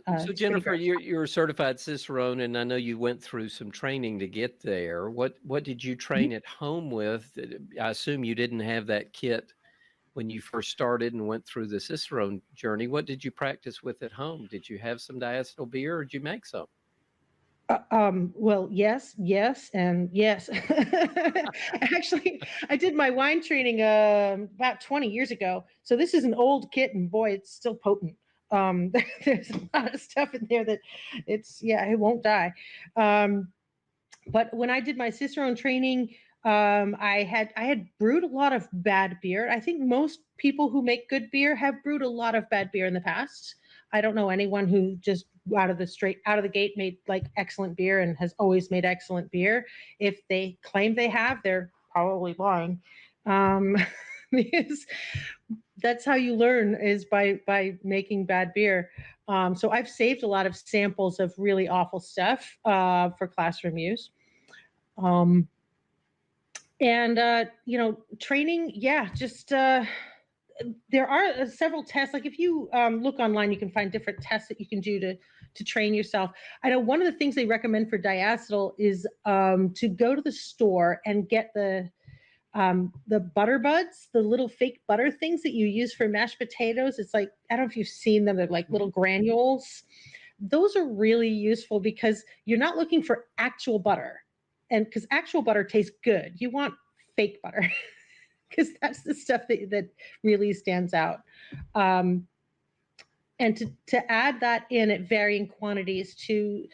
So it's pretty Jennifer, versatile. you're a certified Cicerone, and I know you went through some training to get there. What did you train at home with? I assume you didn't have that kit when you first started and went through the Cicerone journey. What did you practice with at home? Did you have some diacetyl beer, or did you make some? Well, yes, and yes. Actually, I did my wine training about 20 years ago. So this is an old kit, and boy, it's still potent. There's a lot of stuff in there that it won't die. But when I did my Cicerone training, I had brewed a lot of bad beer. I think most people who make good beer have brewed a lot of bad beer in the past. I don't know anyone who just out of the gate made like excellent beer and has always made excellent beer. If they claim they have, they're probably lying. Because that's how you learn, is by making bad beer. So I've saved a lot of samples of really awful stuff for classroom use. Training, just there are several tests. Like if you look online, you can find different tests that you can do to train yourself. I know one of the things they recommend for diacetyl is to go to the store and get the butter buds, the little fake butter things that you use for mashed potatoes. It's like, I don't know if you've seen them. They're like little granules. Those are really useful because you're not looking for actual butter. And because actual butter tastes good, you want fake butter because that's the stuff that really stands out. And to add that in at varying quantities to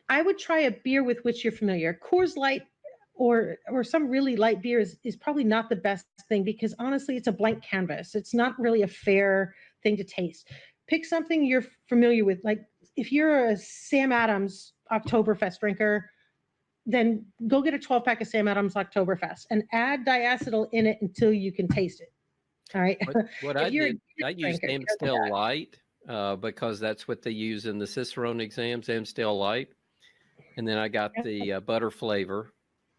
I would try a beer with which you're familiar. Coors Light or some really light beer is probably not the best thing because honestly, it's a blank canvas. It's not really a fair thing to taste. Pick something you're familiar with. Like if you're a Sam Adams Oktoberfest drinker, then go get a 12-pack of Sam Adams Oktoberfest and add diacetyl in it until you can taste it. All right. What I did, I used Amstel Light because that's what they use in the Cicerone exams, Amstel Light. And then I got the butter flavor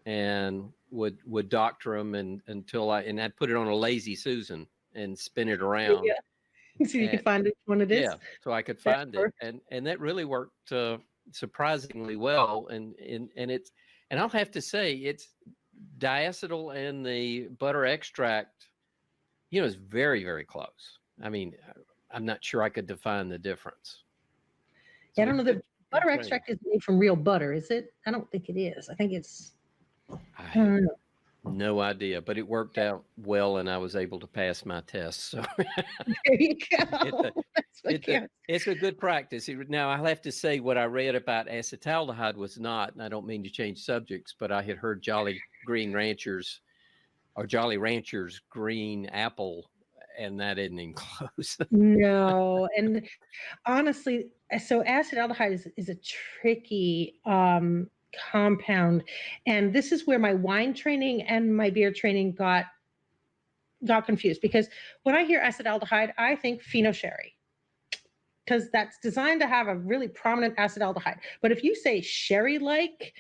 and would doctor them until I'd put it on a Lazy Susan and spin it around. Yeah. So you could find which one it is. Yeah, so I could find it, and that really worked surprisingly well. And I'll have to say, it's diacetyl and the butter extract, is very, very close. I mean, I'm not sure I could define the difference. So I don't know. The butter extract is made from real butter, is it? I don't think it is. I think it's. I don't know. No idea, but it worked out well, and I was able to pass my test. So there you go. It's a good practice. Now, I'll have to say what I read about acetaldehyde was not, and I don't mean to change subjects, but I had heard Jolly Ranchers green apple, and that isn't even close. No, and honestly, so acetaldehyde is a tricky compound, and this is where my wine training and my beer training got confused, because when I hear acetaldehyde, I think pheno sherry, because that's designed to have a really prominent acetaldehyde. But if you say sherry-like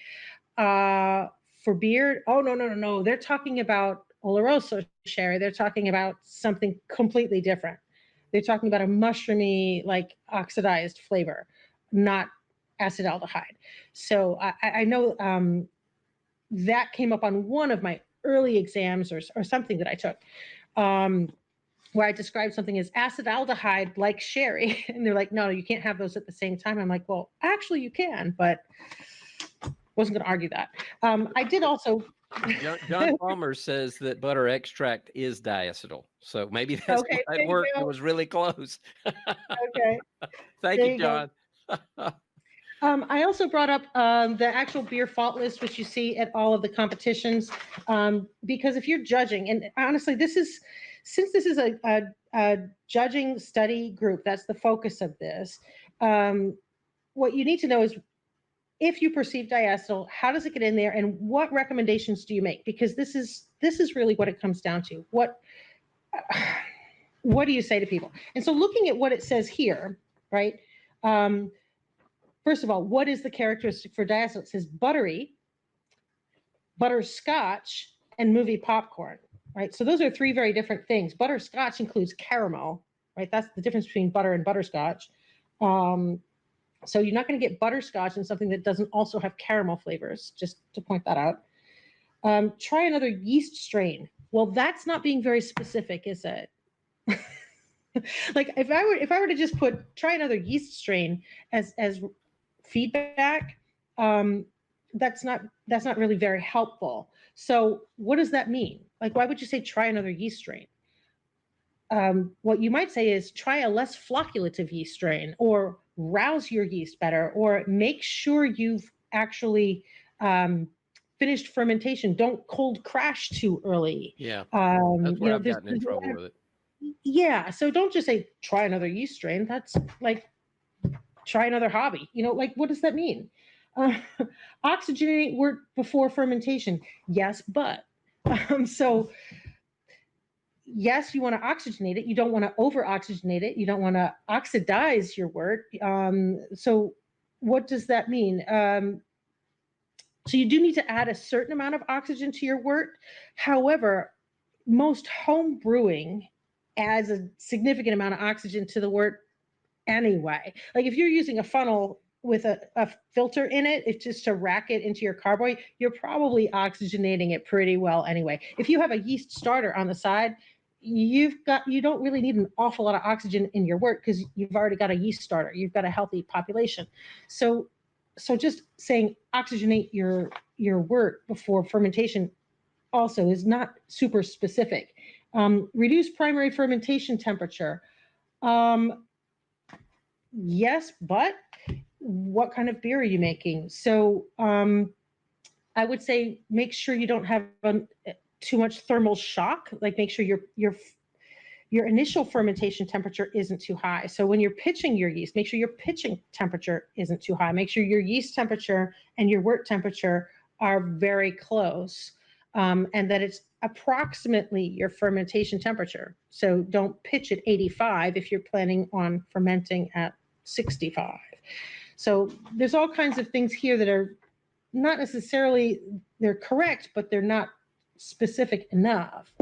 for beer, oh no, they're talking about Oloroso sherry. They're talking about something completely different. They're talking about a mushroomy, like oxidized flavor, not acetaldehyde. So I know that came up on one of my early exams or something that I took, where I described something as acetaldehyde like sherry. And they're like, no, you can't have those at the same time. I'm like, well, actually you can, but wasn't going to argue that. I did also. John Palmer says that butter extract is diacetyl. So maybe that's why it worked. It was really close. Okay. Thank you, John. I also brought up the actual beer fault list, which you see at all of the competitions, because if you're judging, and honestly, since this is a judging study group, that's the focus of this. What you need to know is, if you perceive diacetyl, how does it get in there, and what recommendations do you make? Because this is really what it comes down to. What do you say to people? And so, looking at what it says here, right? First of all, what is the characteristic for diacetyl? It says buttery, butterscotch, and movie popcorn, right? So those are three very different things. Butterscotch includes caramel, right? That's the difference between butter and butterscotch. So you're not going to get butterscotch in something that doesn't also have caramel flavors, just to point that out. Try another yeast strain. Well, that's not being very specific, is it? Like if I were to just try another yeast strain as feedback, that's not really very helpful. So what does that mean? Like, why would you say try another yeast strain? What you might say is try a less flocculative yeast strain, or rouse your yeast better, or make sure you've actually finished fermentation. Don't cold crash too early. Yeah, that's where I've gotten in trouble with it. Yeah, so don't just say try another yeast strain. That's like try another hobby. Like, what does that mean? Oxygenate wort before fermentation. Yes, but so yes, you want to oxygenate it. You don't want to over oxygenate it. You don't want to oxidize your wort. So what does that mean? So you do need to add a certain amount of oxygen to your wort. However, most home brewing adds a significant amount of oxygen to the wort anyway. Like if you're using a funnel with a filter in it, it's just to rack it into your carboy, you're probably oxygenating it pretty well anyway. If you have a yeast starter on the side, you don't really need an awful lot of oxygen in your wort because you've already got a yeast starter. You've got a healthy population. So just saying oxygenate your wort before fermentation also is not super specific. Reduce primary fermentation temperature. Yes, but what kind of beer are you making? So I would say make sure you don't have too much thermal shock. Like make sure your initial fermentation temperature isn't too high. So when you're pitching your yeast, make sure your pitching temperature isn't too high. Make sure your yeast temperature and your wort temperature are very close, and that it's approximately your fermentation temperature. So don't pitch at 85 if you're planning on fermenting at 65. So there's all kinds of things here that are not necessarily, they're correct, but they're not specific enough.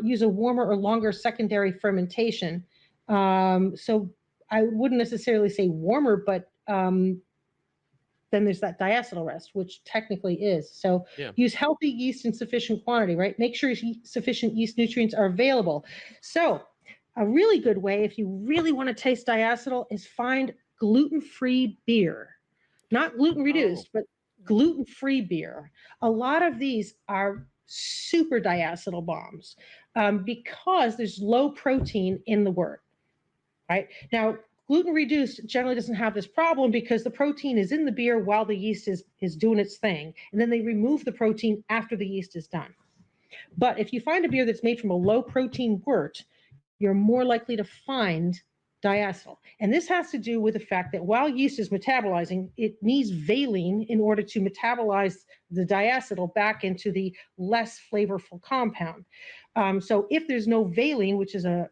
Use a warmer or longer secondary fermentation. So I wouldn't necessarily say warmer, but then there's that diacetyl rest, which technically is. So use healthy yeast in sufficient quantity, right? Make sure sufficient yeast nutrients are available. So a really good way, if you really want to taste diacetyl, is find gluten-free beer. Not gluten-reduced, but gluten-free beer. A lot of these are super diacetyl bombs because there's low protein in the wort, right? Now, gluten-reduced generally doesn't have this problem because the protein is in the beer while the yeast is doing its thing, and then they remove the protein after the yeast is done. But if you find a beer that's made from a low-protein wort, you're more likely to find diacetyl. And this has to do with the fact that while yeast is metabolizing, it needs valine in order to metabolize the diacetyl back into the less flavorful compound. So if there's no valine, which is a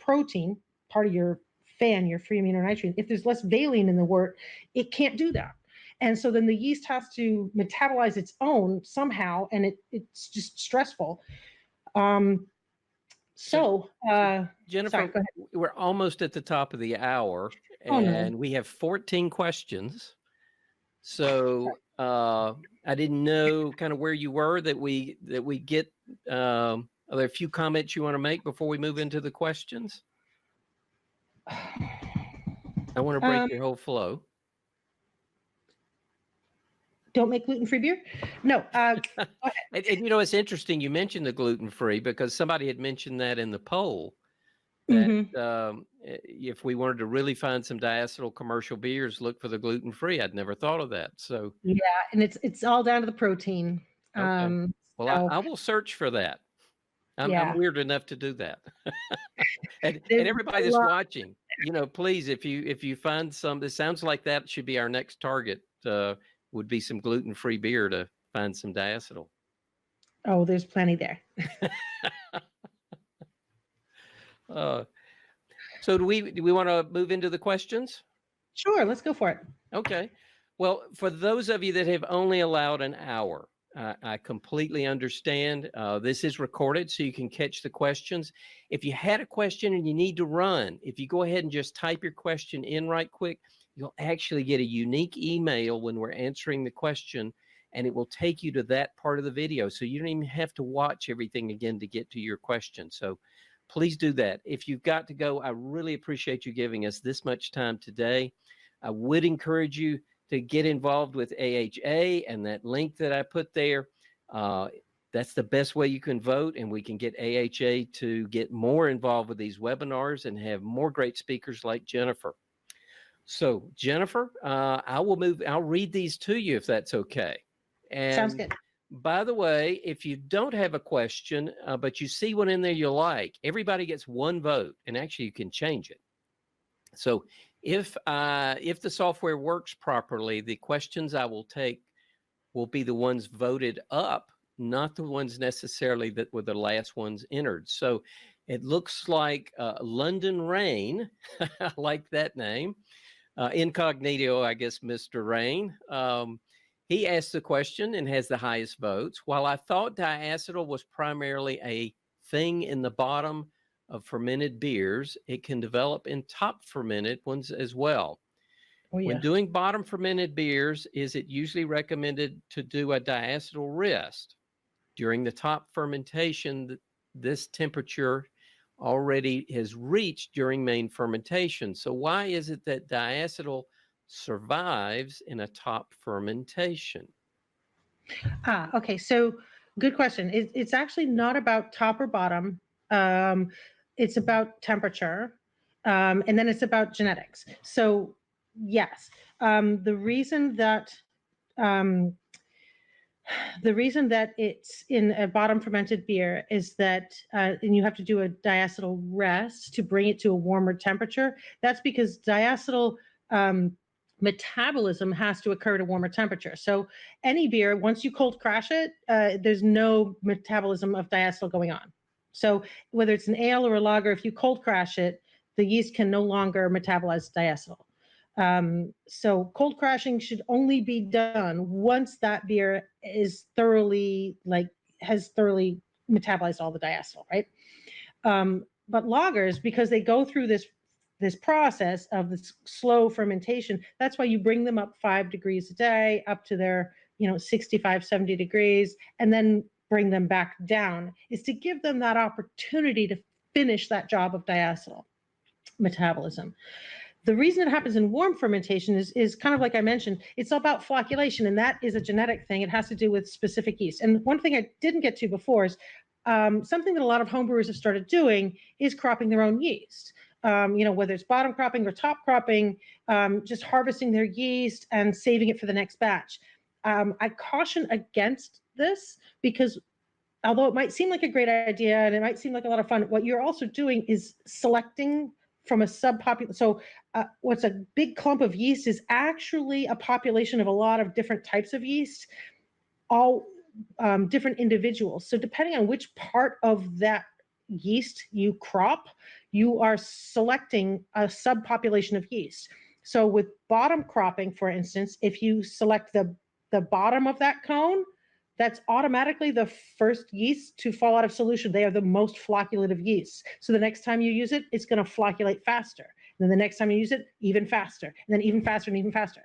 protein, part of your FAN, your free amino nitrogen, if there's less valine in the wort, it can't do that. And so then the yeast has to metabolize its own somehow, and it's just stressful. Jennifer, sorry, we're almost at the top of the hour, and we have 14 questions. So I didn't know kind of where you were that we get. Are there a few comments you want to make before we move into the questions? I want to break your whole flow. Don't make gluten-free beer? No. And it's interesting you mentioned the gluten-free because somebody had mentioned that in the poll that if we wanted to really find some diacetyl commercial beers, look for the gluten-free. I'd never thought of that. So yeah, and it's all down to the protein. Okay. Well, I will search for that. I'm weird enough to do that. and everybody that's watching, please, if you find some, this sounds like that should be our next target. Would be some gluten-free beer to find some diacetyl. Oh, there's plenty there. So do we want to move into the questions? Sure, let's go for it. Okay. Well, for those of you that have only allowed an hour, I completely understand. This is recorded so you can catch the questions. If you had a question and you need to run, if you go ahead and just type your question in right quick, you'll actually get a unique email when we're answering the question, and it will take you to that part of the video. So you don't even have to watch everything again to get to your question. So please do that. If you've got to go, I really appreciate you giving us this much time today. I would encourage you to get involved with AHA and that link that I put there. That's the best way you can vote, and we can get AHA to get more involved with these webinars and have more great speakers like Jennifer. So Jennifer, I'll read these to you if that's okay. And sounds good. by the way, if you don't have a question, but you see one in there you like, everybody gets one vote, and actually you can change it. So if the software works properly, the questions I will take will be the ones voted up, not the ones necessarily that were the last ones entered. So it looks like London Rain, I like that name. Incognito, I guess, Mr. Rain. He asked the question and has the highest votes. While I thought diacetyl was primarily a thing in the bottom of fermented beers, it can develop in top fermented ones as well. Oh, yeah. When doing bottom fermented beers, is it usually recommended to do a diacetyl rest? During the top fermentation, this temperature already has reached during main fermentation. So why is it that diacetyl survives in a top fermentation? Okay. So good question. It's actually not about top or bottom. It's about temperature, and then it's about genetics. So yes, the reason that it's in a bottom fermented beer is that, and you have to do a diacetyl rest to bring it to a warmer temperature. That's because diacetyl metabolism has to occur at a warmer temperature. So any beer, once you cold crash it, there's no metabolism of diacetyl going on. So whether it's an ale or a lager, if you cold crash it, the yeast can no longer metabolize diacetyl. So cold crashing should only be done once that beer is has thoroughly metabolized all the diacetyl, right? But lagers, because they go through this process of this slow fermentation, that's why you bring them up 5 degrees a day up to their 65, 70 degrees, and then bring them back down, is to give them that opportunity to finish that job of diacetyl metabolism. The reason it happens in warm fermentation is kind of like I mentioned, it's about flocculation, and that is a genetic thing. It has to do with specific yeast. And one thing I didn't get to before is something that a lot of homebrewers have started doing is cropping their own yeast. Whether it's bottom cropping or top cropping, just harvesting their yeast and saving it for the next batch. I caution against this because although it might seem like a great idea and it might seem like a lot of fun, what you're also doing is selecting from a subpopulation. So what's a big clump of yeast is actually a population of a lot of different types of yeast, all different individuals. So depending on which part of that yeast you crop, you are selecting a subpopulation of yeast. So with bottom cropping, for instance, if you select the bottom of that cone, that's automatically the first yeast to fall out of solution. They are the most flocculative yeasts. So the next time you use it, it's going to flocculate faster. And then the next time you use it, even faster, and then even faster and even faster.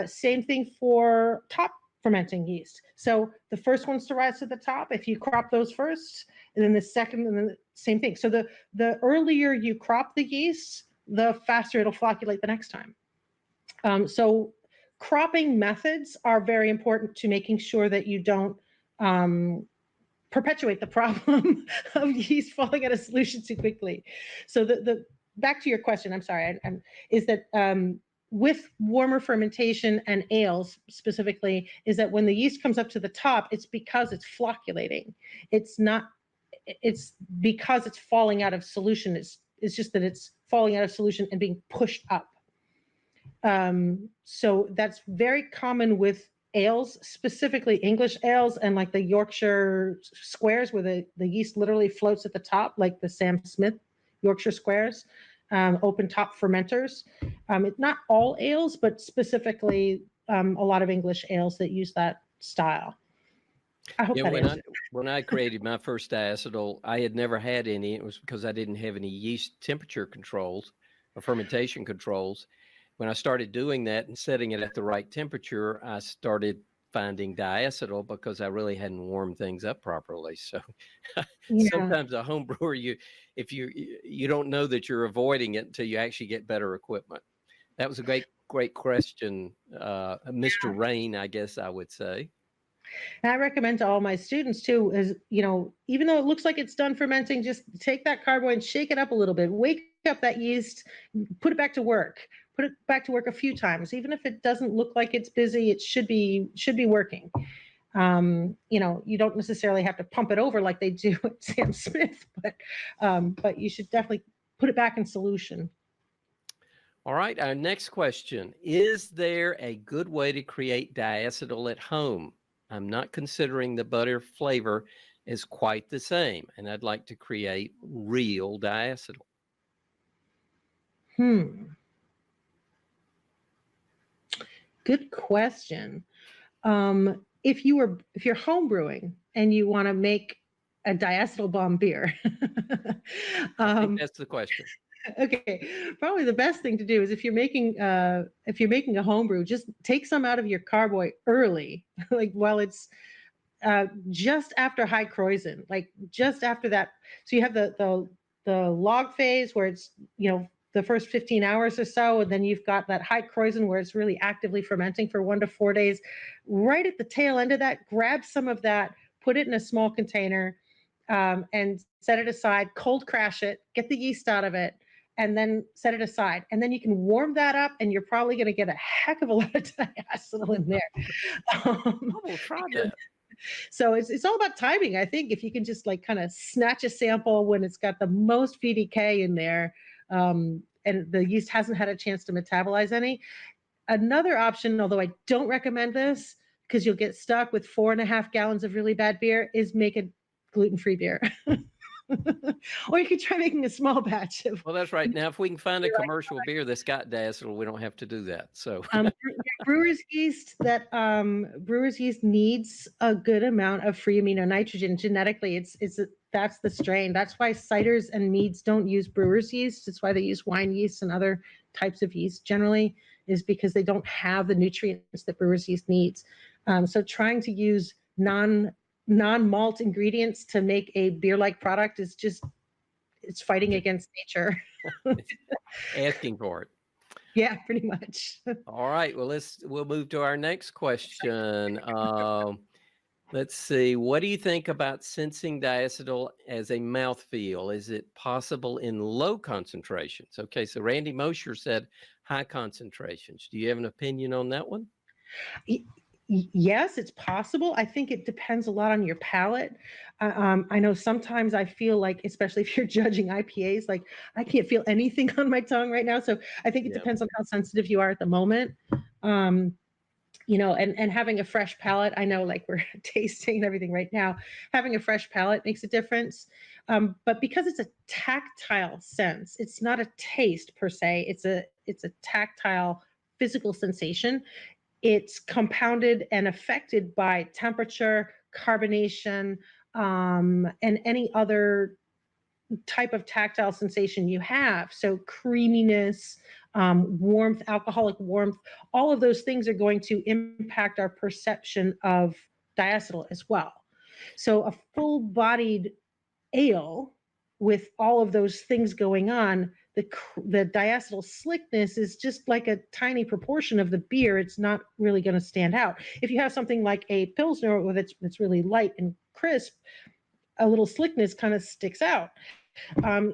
Same thing for top fermenting yeast. So the first ones to rise to the top, if you crop those first, and then the second, and then the same thing. So the earlier you crop the yeast, the faster it'll flocculate the next time. So cropping methods are very important to making sure that you don't perpetuate the problem of yeast falling out of solution too quickly. So the back to your question, I'm sorry, is that with warmer fermentation and ales specifically, is that when the yeast comes up to the top, it's because it's flocculating. It's because it's falling out of solution. It's just that it's falling out of solution and being pushed up. So that's very common with ales, specifically English ales and like the Yorkshire squares where the yeast literally floats at the top, like the Sam Smith Yorkshire squares, open top fermenters. It's not all ales, but specifically a lot of English ales that use that style. I hope Yeah, that answers. when I created my first diacetyl, I had never had any. It was because I didn't have any yeast temperature controls or fermentation controls. When I started doing that and setting it at the right temperature, I started finding diacetyl because I really hadn't warmed things up properly. So Yeah. sometimes a home brewer, if you don't know that you're avoiding it until you actually get better equipment. That was a great question, Mr. Rain, I guess I would say. And I recommend to all my students too is, even though it looks like it's done fermenting, just take that carboy and shake it up a little bit. Wake up that yeast, put it back to work. Put it back to work a few times. Even if it doesn't look like it's busy, it should be working. You don't necessarily have to pump it over like they do at Sam Smith, but you should definitely put it back in solution. All right, our next question. Is there a good way to create diacetyl at home? I'm not considering the butter flavor is quite the same, and I'd like to create real diacetyl. Good question. If you're home brewing and you want to make a diacetyl bomb beer, I think that's the question. okay, probably the best thing to do is if you're making a home brew, just take some out of your carboy early, like while it's just after high kreuzen, like just after that. So you have the log phase where it's the first 15 hours or so, and then you've got that high kreuzen where it's really actively fermenting for 1 to 4 days. Right at the tail end of that, grab some of that, put it in a small container, and set it aside. Cold crash it, get the yeast out of it, and then set it aside. And then you can warm that up, and you're probably going to get a heck of a lot of diacetyl in there. We'll try that. So it's all about timing. I think if you can just like kind of snatch a sample when it's got the most VDK in there, and the yeast hasn't had a chance to metabolize any. Another option, although I don't recommend this because you'll get stuck with 4.5 gallons of really bad beer, is make a gluten-free beer. Or you could try making a small batch of. Well, that's right. Now, if we can find a commercial beer that's got diacetyl, we don't have to do that. So brewer's yeast needs a good amount of free amino nitrogen genetically. That's the strain. That's why ciders and meads don't use brewer's yeast. It's why they use wine yeast and other types of yeast generally, is because they don't have the nutrients that brewer's yeast needs. So trying to use non-malt ingredients to make a beer-like product is it's fighting against nature. asking for it. Yeah, pretty much. All right. Well, we'll move to our next question. Let's see. What do you think about sensing diacetyl as a mouthfeel? Is it possible in low concentrations? Okay, so Randy Mosher said high concentrations. Do you have an opinion on that one? Yes, it's possible. I think it depends a lot on your palate. I know sometimes I feel like, especially if you're judging IPAs, like I can't feel anything on my tongue right now. So I think it depends on how sensitive you are at the moment. And having a fresh palate, I know like we're tasting and everything right now, having a fresh palate makes a difference. But because it's a tactile sense, it's not a taste per se, it's a tactile physical sensation. It's compounded and affected by temperature, carbonation, and any other type of tactile sensation you have. So creaminess, warmth, alcoholic warmth, all of those things are going to impact our perception of diacetyl as well. So a full-bodied ale with all of those things going on, the diacetyl slickness is just like a tiny proportion of the beer. It's not really going to stand out. If you have something like a Pilsner that's really light and crisp, a little slickness kind of sticks out.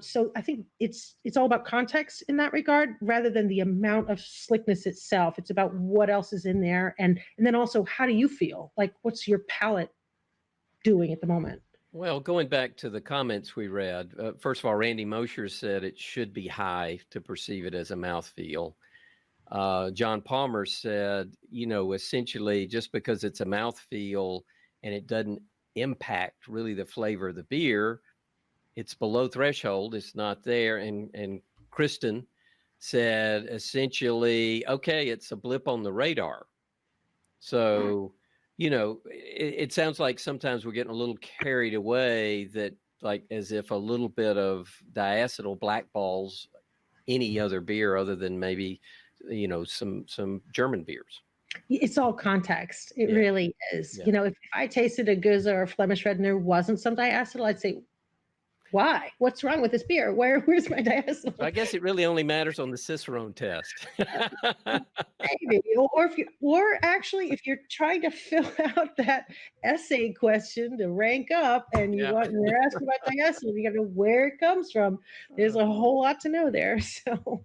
So I think it's all about context in that regard, rather than the amount of slickness itself. It's about what else is in there, and then also how do you feel? Like, what's your palate doing at the moment? Well, going back to the comments we read, first of all, Randy Mosher said it should be high to perceive it as a mouthfeel. John Palmer said, essentially just because it's a mouthfeel and it doesn't impact really the flavor of the beer, it's below threshold, it's not there. And Kristen said essentially, okay, it's a blip on the radar. So it sounds like sometimes we're getting a little carried away, that like as if a little bit of diacetyl blackballs any other beer other than maybe, some German beers. It's all context. It Yeah. really is. Yeah. If I tasted a Goose or a Flemish Red and there wasn't some diacetyl, I'd say, why? What's wrong with this beer? Where's my diacetyl? I guess it really only matters on the Cicerone test. Maybe. Or actually, if you're trying to fill out that essay question to rank up, and Yeah. you're asking about diacetyl, you got to know where it comes from. There's a whole lot to know there. So,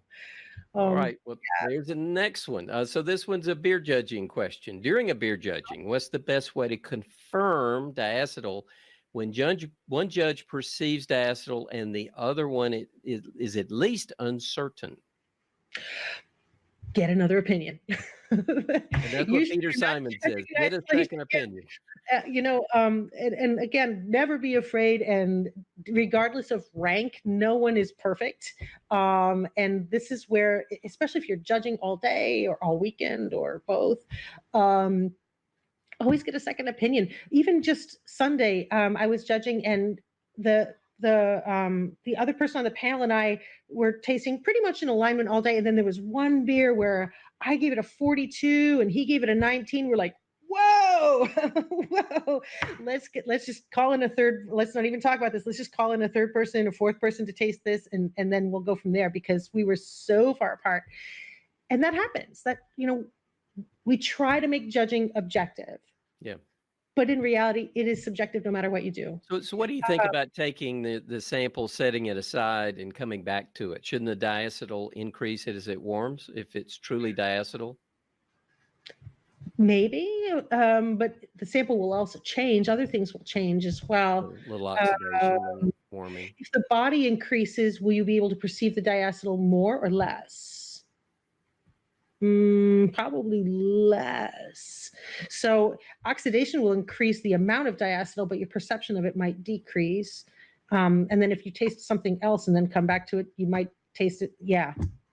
All right. Well, there's the next one. So this one's a beer judging question. During a beer judging, what's the best way to confirm diacetyl when one judge perceives diacetyl and the other one is at least uncertain? get another opinion. And that's what Peter Simon says. Get a second opinion. And again, never be afraid. And regardless of rank, no one is perfect. And this is where, especially if you're judging all day or all weekend or both, always get a second opinion. Even just Sunday, I was judging, and the other person on the panel and I were tasting pretty much in alignment all day. And then there was one beer where I gave it a 42 and he gave it a 19. We're like, whoa, whoa, let's just call in a third. Let's not even talk about this. Let's just call in a third person or fourth person to taste this. And then we'll go from there, because we were so far apart. And that happens. That, we try to make judging objective. Yeah. But in reality, it is subjective no matter what you do. So what do you think about taking the sample, setting it aside, and coming back to it? Shouldn't the diacetyl increase it as it warms if it's truly diacetyl? Maybe, but the sample will also change. Other things will change as well. A little oxidation, warming. If the body increases, will you be able to perceive the diacetyl more or less? Probably less. So oxidation will increase the amount of diacetyl, but your perception of it might decrease. And then if you taste something else and then come back to it, you might taste it. Yeah.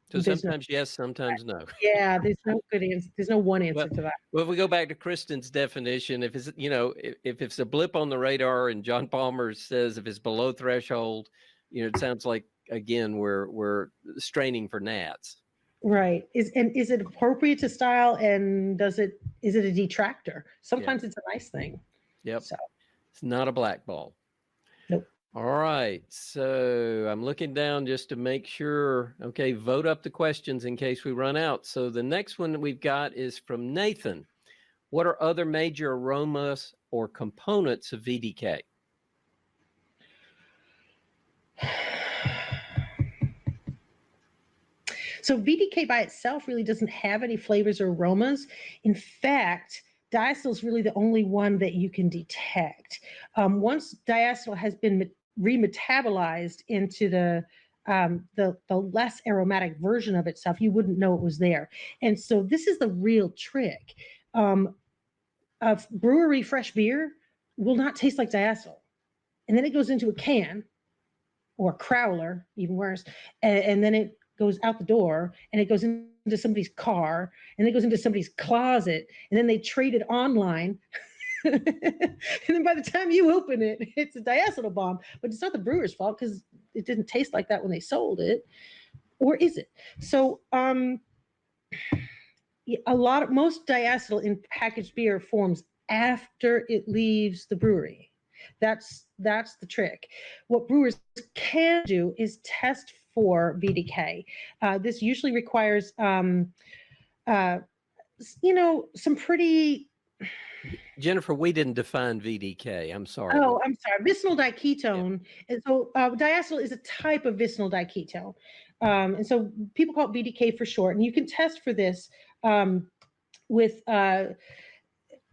So sometimes yes, sometimes no. Yeah, there's no good answer. There's no one answer to that. Well, if we go back to Kristen's definition, if it's if it's a blip on the radar, and John Palmer says if it's below threshold, it sounds like, again, we're straining for gnats. Right. Is it appropriate to style, and is it a detractor? Sometimes it's a nice thing. Yep. So it's not a blackball. Nope. All right. So I'm looking down just to make sure. Okay, vote up the questions in case we run out. So the next one that we've got is from Nathan. What are other major aromas or components of VDK? So VDK by itself really doesn't have any flavors or aromas. In fact, diacetyl is really the only one that you can detect. Once diacetyl has been remetabolized into the less aromatic version of itself, you wouldn't know it was there. And so this is the real trick. A brewery fresh beer will not taste like diacetyl. And then it goes into a can or a crowler, even worse, and then it goes out the door, and it goes into somebody's car, and it goes into somebody's closet, and then they trade it online. And then by the time you open it, it's a diacetyl bomb. But it's not the brewer's fault, because it didn't taste like that when they sold it. Or is it? So most diacetyl in packaged beer forms after it leaves the brewery. That's the trick. What brewers can do is test for VDK. This usually requires, some pretty. Jennifer, we didn't define VDK. I'm sorry. Oh, I'm sorry. Vicinal diketone. Yeah. And so diacetyl is a type of vicinal diketone. And so people call it VDK for short. And you can test for this with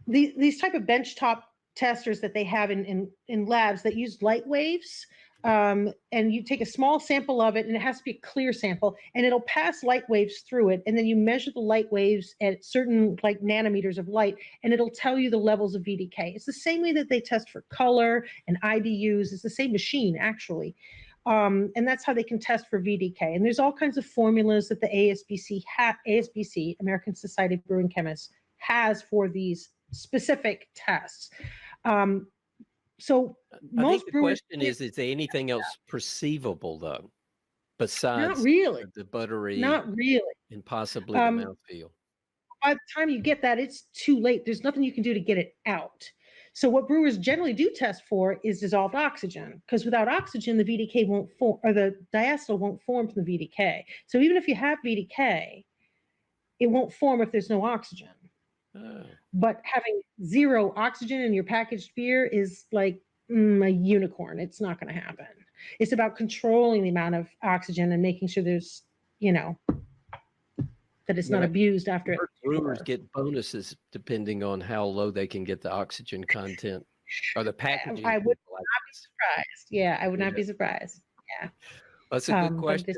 these type of benchtop testers that they have in labs that use light waves. And you take a small sample of it, and it has to be a clear sample, and it'll pass light waves through it. And then you measure the light waves at certain nanometers of light, and it'll tell you the levels of VDK. It's the same way that they test for color and IBUs. It's the same machine, actually. And that's how they can test for VDK. And there's all kinds of formulas that the ASBC, American Society of Brewing Chemists, has for these specific tests. So I think most the brewers, question is there anything else perceivable though, besides really, the buttery not really. and possibly the mouthfeel? By the time you get that, it's too late. There's nothing you can do to get it out. So what brewers generally do test for is dissolved oxygen, because without oxygen, the VDK won't form, or the diacetyl won't form from the VDK. So even if you have VDK, it won't form if there's no oxygen. Oh. But having zero oxygen in your packaged beer is like a unicorn. It's not going to happen. It's about controlling the amount of oxygen and making sure there's, that it's not abused after it. Brewers get bonuses depending on how low they can get the oxygen content or the packaging. I would not be surprised. Yeah, I would not be surprised. Yeah. That's a good question,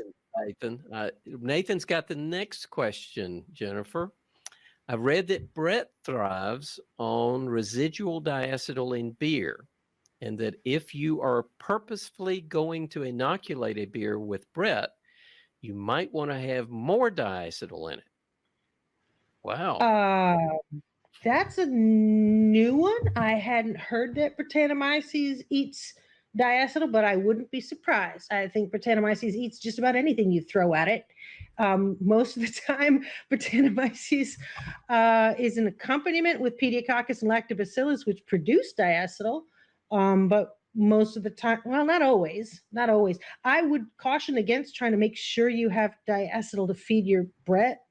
Nathan. Nathan's got the next question, Jennifer. I read that Brett thrives on residual diacetyl in beer, and that if you are purposefully going to inoculate a beer with Brett, you might want to have more diacetyl in it. Wow. That's a new one. I hadn't heard that Brettanomyces eats diacetyl, but I wouldn't be surprised. I think Brettanomyces eats just about anything you throw at it. Most of the time, Brettanomyces is an accompaniment with Pediococcus and Lactobacillus, which produce diacetyl. But most of the time, well, not always. I would caution against trying to make sure you have diacetyl to feed your Brett.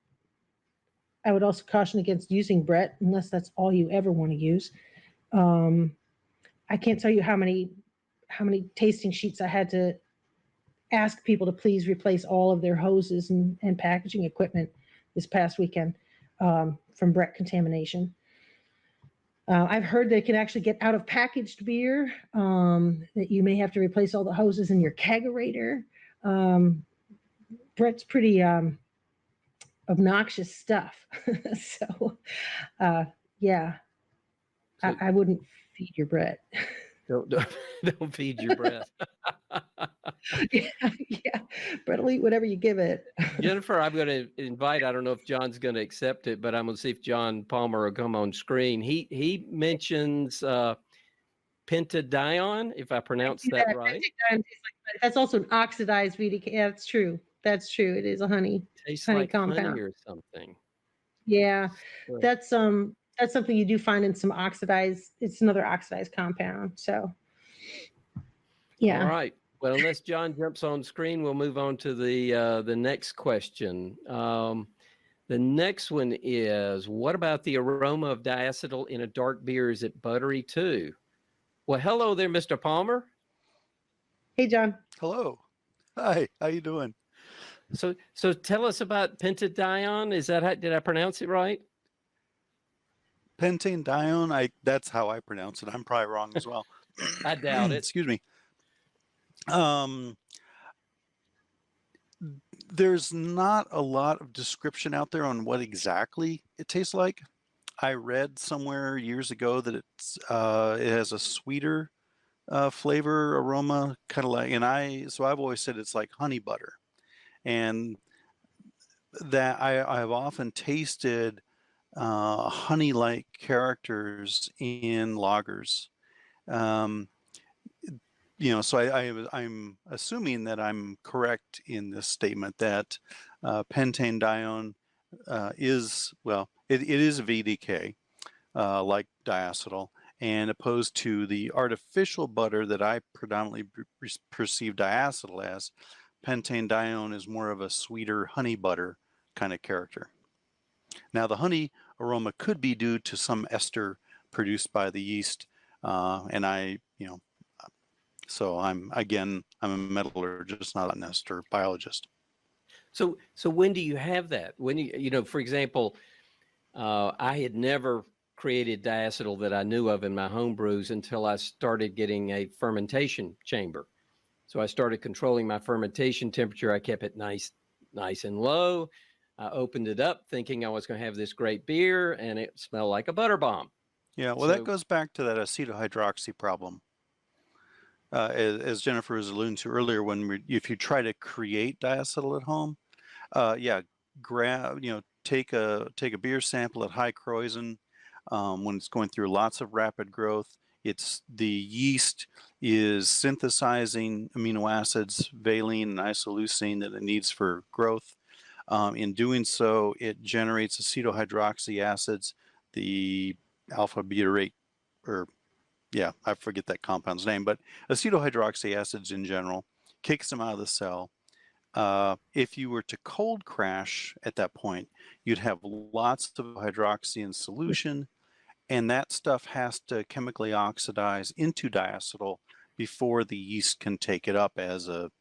I would also caution against using Brett unless that's all you ever want to use. I can't tell you how many tasting sheets I had to ask people to please replace all of their hoses and packaging equipment this past weekend from Brett contamination. I've heard that it can actually get out of packaged beer, that you may have to replace all the hoses in your kegerator. Brett's pretty obnoxious stuff. So, yeah, I wouldn't feed your Brett. Don't feed your Brett. Yeah, Brett will eat whatever you give it. Jennifer, I'm going to invite, I don't know if John's going to accept it, but I'm going to see if John Palmer will come on screen. He mentions pentadione, if I pronounced that right. That's also an oxidized VDK. Yeah, that's true. It is a honey. Tastes honey like compound. honey or something. Yeah, that's something you do find in some oxidized. It's another oxidized compound. So, yeah. All right. Well, unless John jumps on screen, we'll move on to the next question. The next one is, what about the aroma of diacetyl in a dark beer? Is it buttery too? Well, hello there, Mr. Palmer. Hey, John. Hello. Hi. How you doing? So tell us about pentadione. Is that did I pronounce it right? Pentadione. That's how I pronounce it. I'm probably wrong as well. I doubt it. Excuse me. There's not a lot of description out there on what exactly it tastes like. I read somewhere years ago that it has a sweeter flavor, aroma, kind of like, so I've always said it's like honey butter. And that I've often tasted honey-like characters in lagers. So I'm assuming that I'm correct in this statement that pentadione is, well, it is a VDK, like diacetyl, and opposed to the artificial butter that I predominantly perceive diacetyl as, pentadione is more of a sweeter honey butter kind of character. Now, the honey aroma could be due to some ester produced by the yeast, and so I'm a metallurgist, not an ester biologist. So when do you have that? When for example, I had never created diacetyl that I knew of in my home brews until I started getting a fermentation chamber. So I started controlling my fermentation temperature. I kept it nice and low. I opened it up thinking I was going to have this great beer, and it smelled like a butter bomb. Yeah, well, that goes back to that acetohydroxy problem. As Jennifer was alluding to earlier, if you try to create diacetyl at home, take a beer sample at high Kreuzen, when it's going through lots of rapid growth. It's the yeast is synthesizing amino acids, valine and isoleucine, that it needs for growth. In doing so, it generates acetohydroxy acids, the alpha butyrate, or yeah, I forget that compound's name, but acetohydroxy acids in general, kicks them out of the cell. If you were to cold crash at that point, you'd have lots of hydroxy in solution, and that stuff has to chemically oxidize into diacetyl before the yeast can take it up as a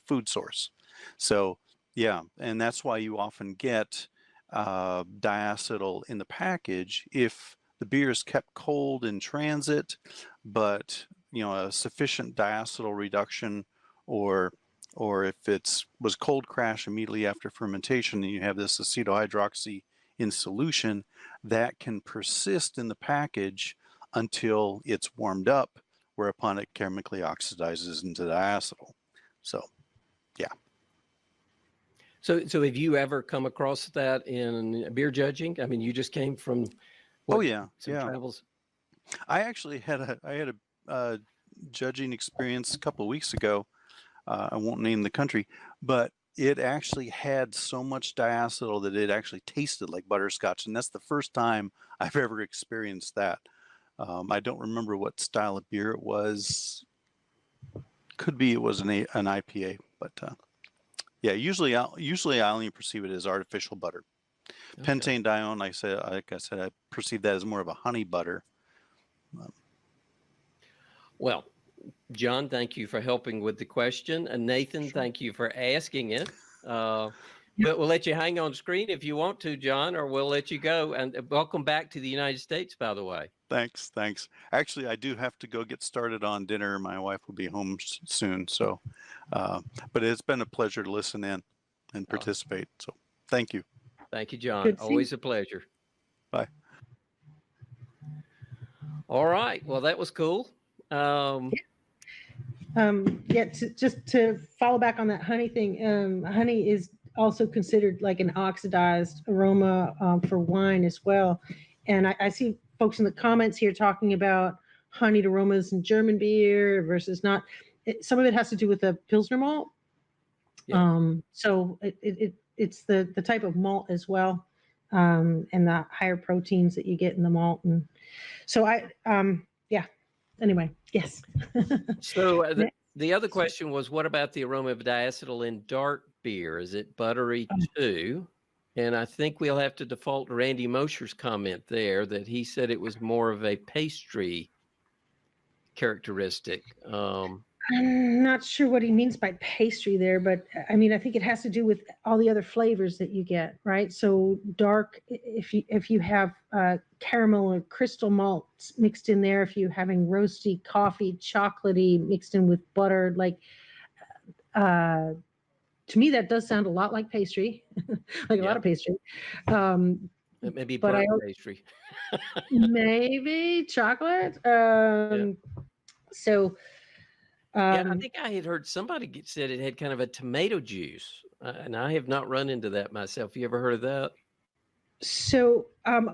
food source. So yeah, and that's why you often get diacetyl in the package if the beer is kept cold in transit, but a sufficient diacetyl reduction, or if it was cold crash immediately after fermentation and you have this acetohydroxy in solution, that can persist in the package until it's warmed up, whereupon it chemically oxidizes into diacetyl. So, yeah. So have you ever come across that in beer judging? I mean, you just came from some travels. I actually had a judging experience a couple of weeks ago. I won't name the country, but it actually had so much diacetyl that it actually tasted like butterscotch, and that's the first time I've ever experienced that. I don't remember what style of beer it was. Could be it was an IPA, but yeah, usually I only perceive it as artificial butter. Okay. Pentane dione, like I said, I perceive that as more of a honey butter. Well, John, thank you for helping with the question. And Nathan, thank you for asking it. But we'll let you hang on screen if you want to, John, or we'll let you go. And welcome back to the United States, by the way. Thanks. Actually, I do have to go get started on dinner. My wife will be home soon. So, but it's been a pleasure to listen in and participate. So thank you. Thank you, John. Always a pleasure. Bye. All right. Well, that was cool. Just to follow back on that honey thing, honey is also considered like an oxidized aroma for wine as well. And I see folks in the comments here talking about honeyed aromas in German beer versus not. Some of it has to do with the Pilsner malt. Yeah. So it's the type of malt as well, and the higher proteins that you get in the malt. And so anyway, yes. So the other question was, what about the aroma of diacetyl in dark beer? Is it buttery too? And I think we'll have to default to Randy Mosher's comment there that he said it was more of a pastry characteristic. I'm not sure what he means by pastry there, but I mean, I think it has to do with all the other flavors that you get, right? So dark, if you have caramel or crystal malts mixed in there, if you're having roasty, coffee, chocolatey mixed in with butter, like to me, that does sound a lot like pastry, like a lot of pastry. Maybe burnt pastry. Maybe chocolate. So. I think I had heard somebody said it had kind of a tomato juice, and I have not run into that myself. You ever heard of that? So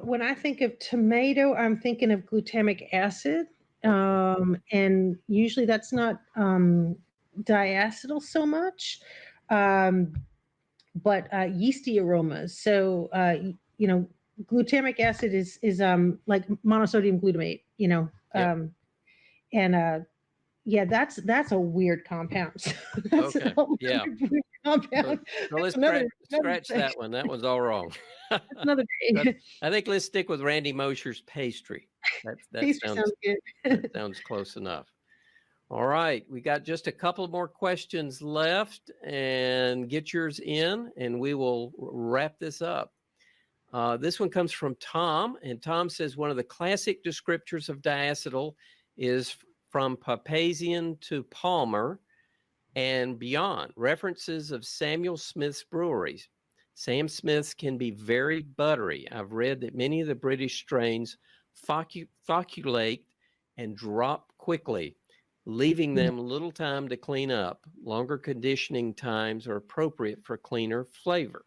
when I think of tomato, I'm thinking of glutamic acid, and usually that's not diacetyl so much, but yeasty aromas. So glutamic acid is like monosodium glutamate, and yeah, that's a weird compound. That's okay. Yeah. Weird compound. So let's scratch that one. That one's all wrong. Another day. I think let's stick with Randy Mosher's pastry. That sounds good. That sounds close enough. All right. We got just a couple more questions left, and get yours in, and we will wrap this up. This one comes from Tom, and Tom says one of the classic descriptors of diacetyl is from Papazian to Palmer and beyond, references of Samuel Smith's breweries. Sam Smith's can be very buttery. I've read that many of the British strains flocculate and drop quickly, leaving them little time to clean up. Longer conditioning times are appropriate for cleaner flavor.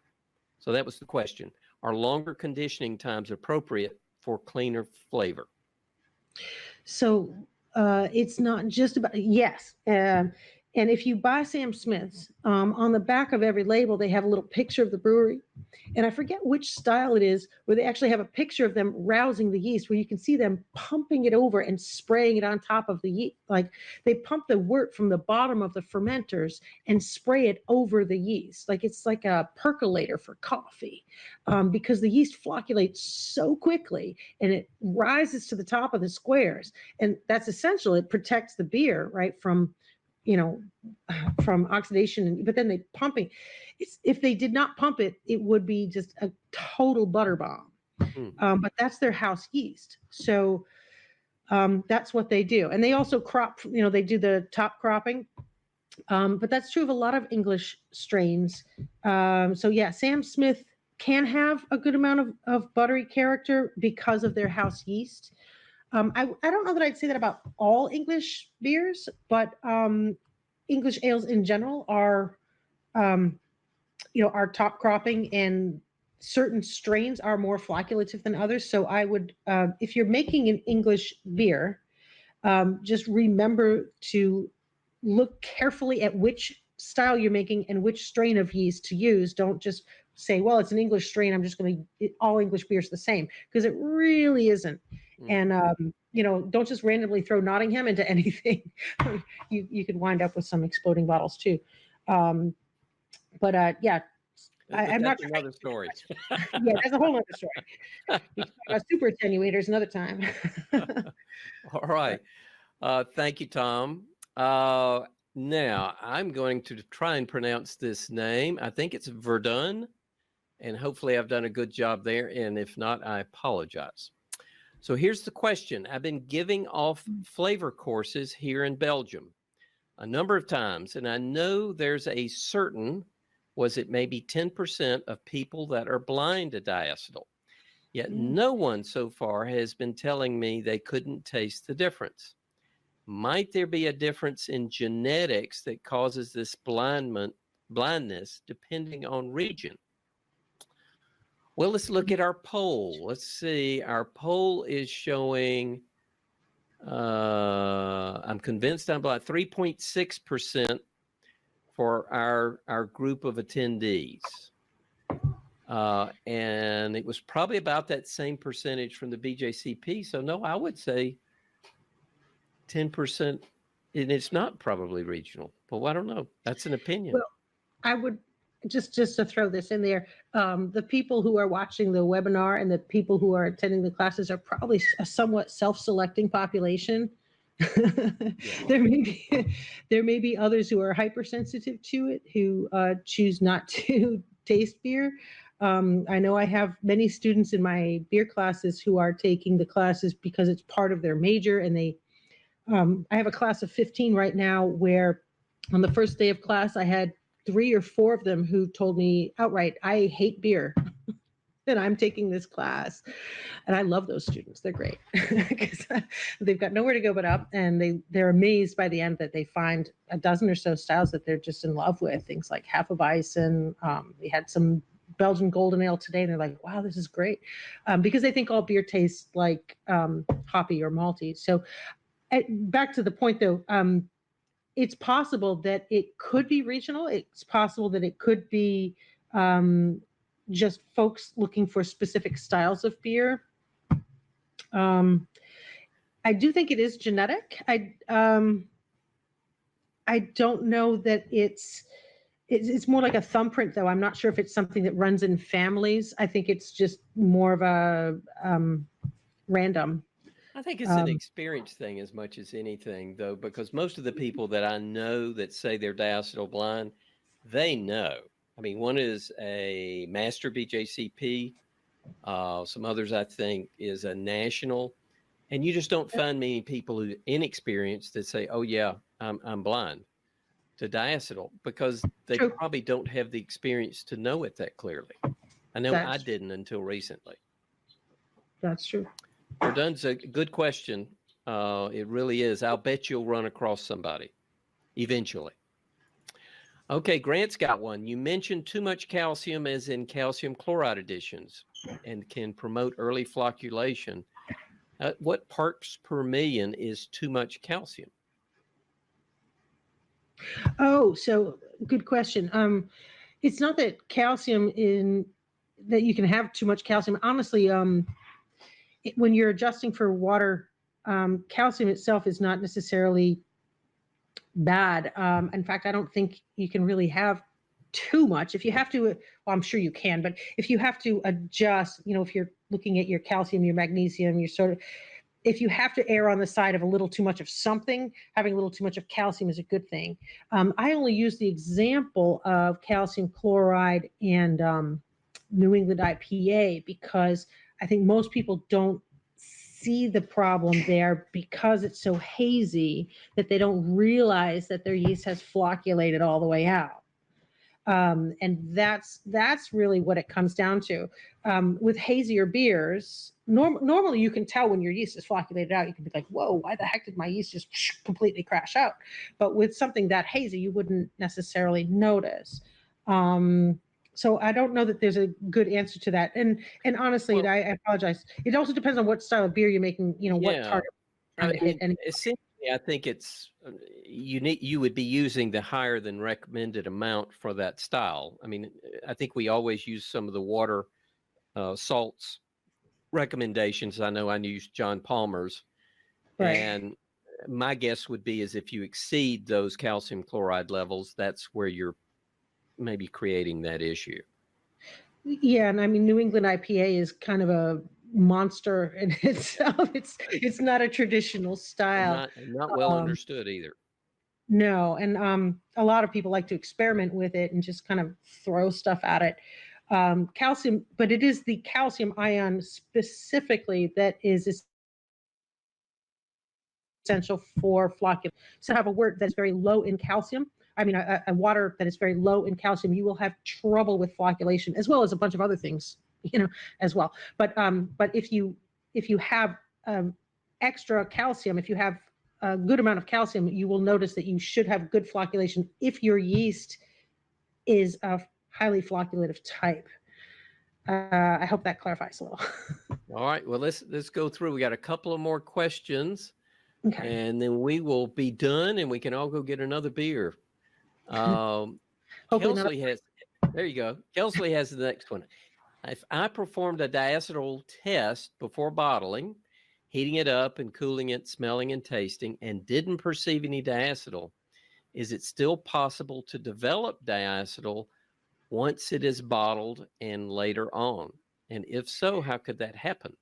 So that was the question. Are longer conditioning times appropriate for cleaner flavor? So it's not just about, yes. And if you buy Sam Smith's, on the back of every label, they have a little picture of the brewery. And I forget which style it is, where they actually have a picture of them rousing the yeast, where you can see them pumping it over and spraying it on top of the yeast. Like they pump the wort from the bottom of the fermenters and spray it over the yeast. Like it's like a percolator for coffee, because the yeast flocculates so quickly and it rises to the top of the squares. And that's essential. It protects the beer, right, from oxidation, but then they pumping. If they did not pump it, it would be just a total butter bomb. But that's their house yeast. So that's what they do. And they also crop, they do the top cropping. But that's true of a lot of English strains. So yeah, Sam Smith can have a good amount of buttery character because of their house yeast. I don't know that I'd say that about all English beers, but English ales in general are top cropping, and certain strains are more flocculative than others. So I would, if you're making an English beer, just remember to look carefully at which style you're making and which strain of yeast to use. Don't just say, well, it's an English strain, I'm just going to, all English beers the same, because it really isn't. And, don't just randomly throw Nottingham into anything. You could wind up with some exploding bottles too. Yeah, I'm not sure. Another story. Yeah, that's a whole other story. We can talk about super attenuators another time. All right. Thank you, Tom. Now I'm going to try and pronounce this name. I think it's Verdun, and hopefully I've done a good job there. And if not, I apologize. So here's the question. I've been giving off flavor courses here in Belgium a number of times, and I know there's a certain, was it maybe 10% of people that are blind to diacetyl? Yet no one so far has been telling me they couldn't taste the difference. Might there be a difference in genetics that causes this blindness depending on region? Well, let's look at our poll. Let's see. Our poll is showing, I'm convinced I'm blind, 3.6% for our group of attendees. And it was probably about that same percentage from the BJCP. So no, I would say 10%, and it's not probably regional, but I don't know. That's an opinion. Well, I would just to throw this in there. The people who are watching the webinar and the people who are attending the classes are probably a somewhat self-selecting population. There may be others who are hypersensitive to it, who choose not to taste beer. I know I have many students in my beer classes who are taking the classes because it's part of their major, and I have a class of 15 right now where on the first day of class I had 3 or 4 of them who told me outright, I hate beer. And I'm taking this class. And I love those students. They're great because they've got nowhere to go but up. And they're amazed by the end that they find a dozen or so styles that they're just in love with. Things like Hefeweizen. We had some Belgian golden ale today, and they're like, wow, this is great. Because they think all beer tastes like hoppy or malty. So back to the point though, it's possible that it could be regional. It's possible that it could be just folks looking for specific styles of beer. I do think it is genetic. I don't know that it's more like a thumbprint, though. I'm not sure if it's something that runs in families. I think it's just more of a random. I think it's an experience thing as much as anything, though, because most of the people that I know that say they're diacetyl blind, they know. I mean, one is a master BJCP. Some others, I think, is a national. And you just don't find many people who are inexperienced that say, oh, yeah, I'm blind to diacetyl, because they probably don't have the experience to know it that clearly. I know I didn't until recently. That's true. Verdun's a good question. It really is. I'll bet you'll run across somebody eventually. Okay, Grant's got one. You mentioned too much calcium, as in calcium chloride additions. and can promote early flocculation. What parts per million is too much calcium? Oh, so good question. It's not that calcium in that you can have too much calcium. Honestly, when you're adjusting for water, calcium itself is not necessarily bad. In fact, I don't think you can really have too much. If you have to, well, I'm sure you can, but if you have to adjust, if you're looking at your calcium, your magnesium, your sort of, if you have to err on the side of a little too much of something, having a little too much of calcium is a good thing. I only use the example of calcium chloride and New England IPA because I think most people don't see the problem there because it's so hazy that they don't realize that their yeast has flocculated all the way out. And that's really what it comes down to. With hazier beers, normally you can tell when your yeast is flocculated out. You can be like, whoa, why the heck did my yeast just completely crash out? But with something that hazy, you wouldn't necessarily notice. So I don't know that there's a good answer to that. And honestly, Well, I apologize. It also depends on what style of beer you're making, what yeah. target you're trying to hit. And Essentially, I think it's you would be using the higher than recommended amount for that style. I mean, I think we always use some of the water salts recommendations. I know I use John Palmer's, right. and my guess would be is if you exceed those calcium chloride levels, that's where you're maybe creating that issue. Yeah, and I mean New England IPA is kind of a monster in itself. It's not a traditional style. Not well Um, understood either. no, and a lot of people like to experiment with it and just kind of throw stuff at it. Calcium, but it is the calcium ion specifically that is essential for flocculation. So have a wort that's very low in calcium. I mean, a water that is very low in calcium, you will have trouble with flocculation, as well as a bunch of other things, as well. But if you have extra calcium, if you have a good amount of calcium, you will notice that you should have good flocculation if your yeast is a highly flocculative type. I hope that clarifies a little. All right. Well, let's go through. We got a couple of more questions, Okay. and then we will be done, and we can all go get another beer. Kelsley has. There you go. Kelsley has the next one. If I performed a diacetyl test before bottling, heating it up and cooling it, smelling and tasting, and didn't perceive any diacetyl, is it still possible to develop diacetyl once it is bottled and later on? And if so, how could that happen?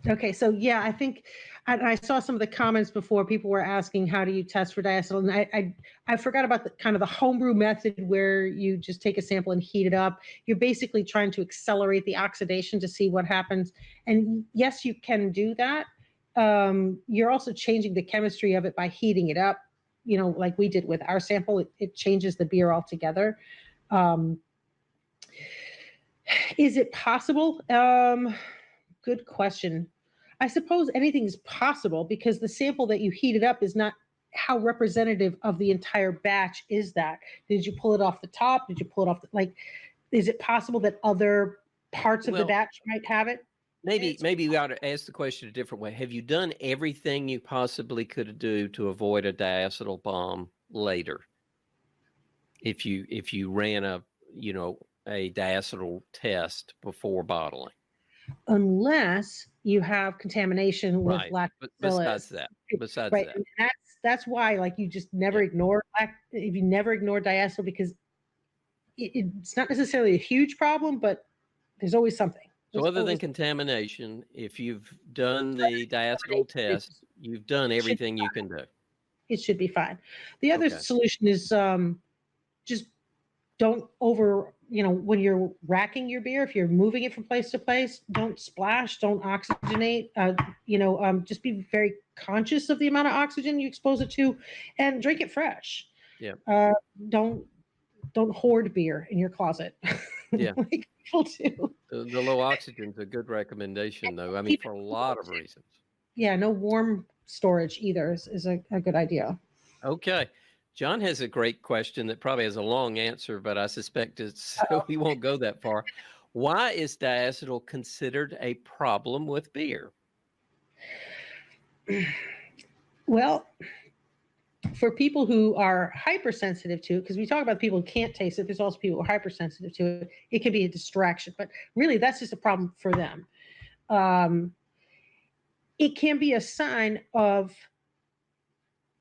Okay, so yeah, I think I saw some of the comments before. People were asking, how do you test for diacetyl? And I forgot about the kind of the homebrew method where you just take a sample and heat it up. You're basically trying to accelerate the oxidation to see what happens. And yes, you can do that. You're also changing the chemistry of it by heating it up. Like we did with our sample, it changes the beer altogether. Is it possible? Good question. I suppose anything is possible because the sample that you heated up is not how representative of the entire batch is that. Did you pull it off the top? Did you pull it off is it possible that other parts of the batch might have it? Maybe we ought to ask the question a different way. Have you done everything you possibly could do to avoid a diacetyl bomb later? If you ran a diacetyl test before bottling. Unless you have contamination with lactobacillus. But besides that, and that's why you just never ignore if you never ignore diacetyl, because it's not necessarily a huge problem, but there's always something. So other than contamination, if you've done the diacetyl test, you've done everything you can do. It should be fine. The other solution is just don't when you're racking your beer, if you're moving it from place to place, don't splash, don't oxygenate, just be very conscious of the amount of oxygen you expose it to and drink it fresh. Yeah. Don't hoard beer in your closet. Yeah. Like people do. The low oxygen is a good recommendation, though. I mean, for a lot of reasons. Yeah, no warm storage either is a good idea. Okay. John has a great question that probably has a long answer, but I suspect we won't go that far. Why is diacetyl considered a problem with beer? Well, for people who are hypersensitive to it, because we talk about people who can't taste it, there's also people who are hypersensitive to it. It can be a distraction, but really that's just a problem for them. It can be a sign of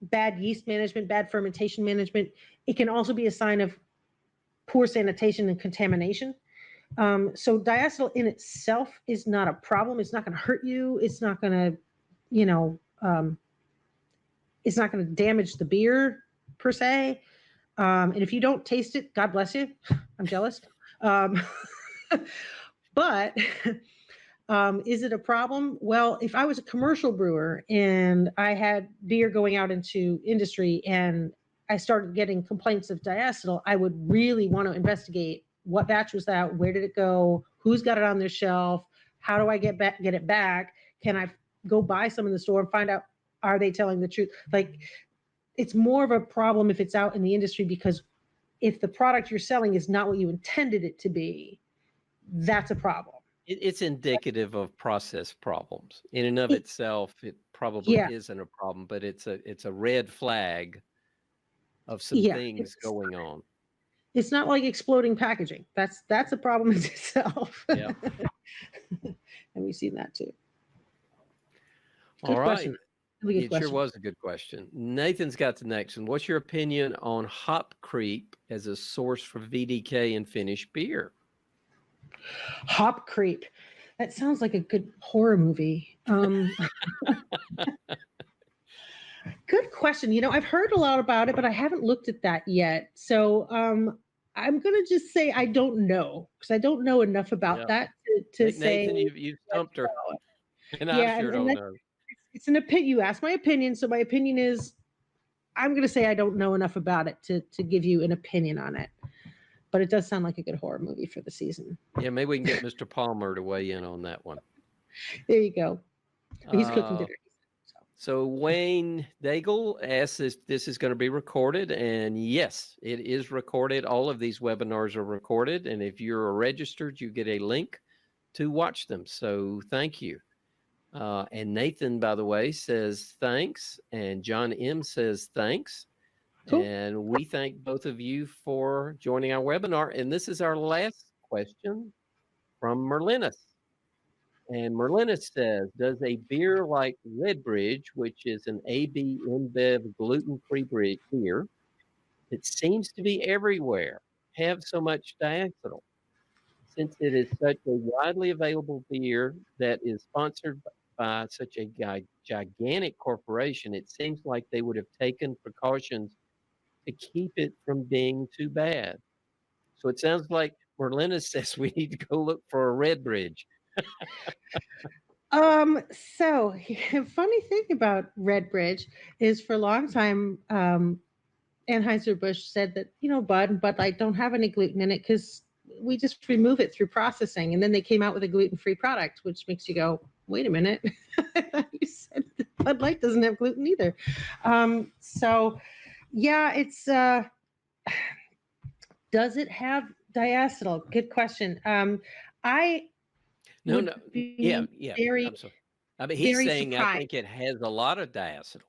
bad yeast management, bad fermentation management. It can also be a sign of poor sanitation and contamination. So diacetyl in itself is not a problem. It's not going to hurt you. It's not going to, it's not going to damage the beer per se. And if you don't taste it, God bless you. I'm jealous. But is it a problem? Well, if I was a commercial brewer and I had beer going out into industry and I started getting complaints of diacetyl, I would really want to investigate what batch was that, where did it go, who's got it on their shelf, how do I get it back? Can I go buy some in the store and find out, are they telling the truth? Like, it's more of a problem if it's out in the industry, because if the product you're selling is not what you intended it to be, that's a problem. It's indicative of process problems. In and of itself, it probably isn't a problem, but it's a red flag of some things going on. It's not like exploding packaging. That's a problem in itself. Yeah. And we've seen that too. Good question. Really good question. Sure was a good question. Nathan's got the next one. What's your opinion on hop creep as a source for VDK in finished beer? Hop creep. That sounds like a good horror movie. Good question. I've heard a lot about it, but I haven't looked at that yet. So I'm going to just say I don't know, because I don't know enough about that to say. Nathan, you've stumped her. And I sure don't know. It's an opinion. You asked my opinion. So my opinion is I'm going to say I don't know enough about it to give you an opinion on it. But it does sound like a good horror movie for the season. Yeah, maybe we can get Mr. Palmer to weigh in on that one. There you go. He's cooking dinner. So Wayne Daigle asks if this is going to be recorded. And yes, it is recorded. All of these webinars are recorded. And if you're registered, you get a link to watch them. So thank you. And Nathan, by the way, says thanks. And John M. says thanks. Cool. And we thank both of you for joining our webinar. And this is our last question from Merlinus. And Merlinus says, does a beer like Redbridge, which is an AB InBev gluten-free beer that seems to be everywhere, have so much diacetyl? Since it is such a widely available beer that is sponsored by such a gigantic corporation, it seems like they would have taken precautions to keep it from being too bad. So it sounds like Merlinus says we need to go look for a Redbridge. So funny thing about Redbridge is for a long time, Anheuser-Busch said that, Bud and Bud Light don't have any gluten in it because we just remove it through processing. And then they came out with a gluten-free product, which makes you go, wait a minute. You said Bud Light doesn't have gluten either. So yeah, it's, does it have diacetyl? Good question. No. Yeah. I'm sorry. I mean, he's saying surprised. I think it has a lot of diacetyl.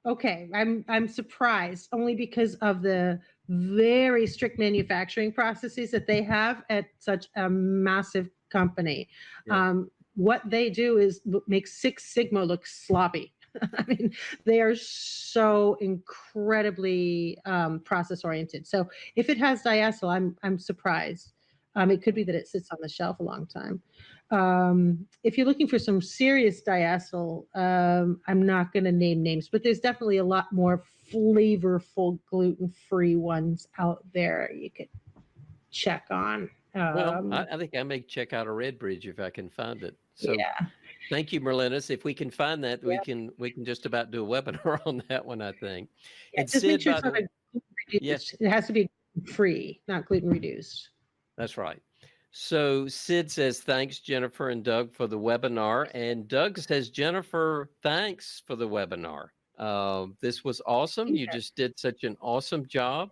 Okay. I'm surprised only because of the very strict manufacturing processes that they have at such a massive company. Yeah. What they do is make Six Sigma look sloppy. I mean, they are so incredibly process oriented. So if it has diacetyl, I'm surprised. It could be that it sits on the shelf a long time. If you're looking for some serious diacetyl, I'm not going to name names, but there's definitely a lot more flavorful gluten-free ones out there you could check on. Well, I think I may check out a Redbridge if I can find it. So yeah. Thank you, Merlinus. If we can find that, we can just about do a webinar on that one, I think. Yeah, and just make sure it's not yes. It has to be free, not gluten reduced. That's right. So Sid says, thanks, Jennifer and Doug, for the webinar. And Doug says, Jennifer, thanks for the webinar. This was awesome. You just did such an awesome job.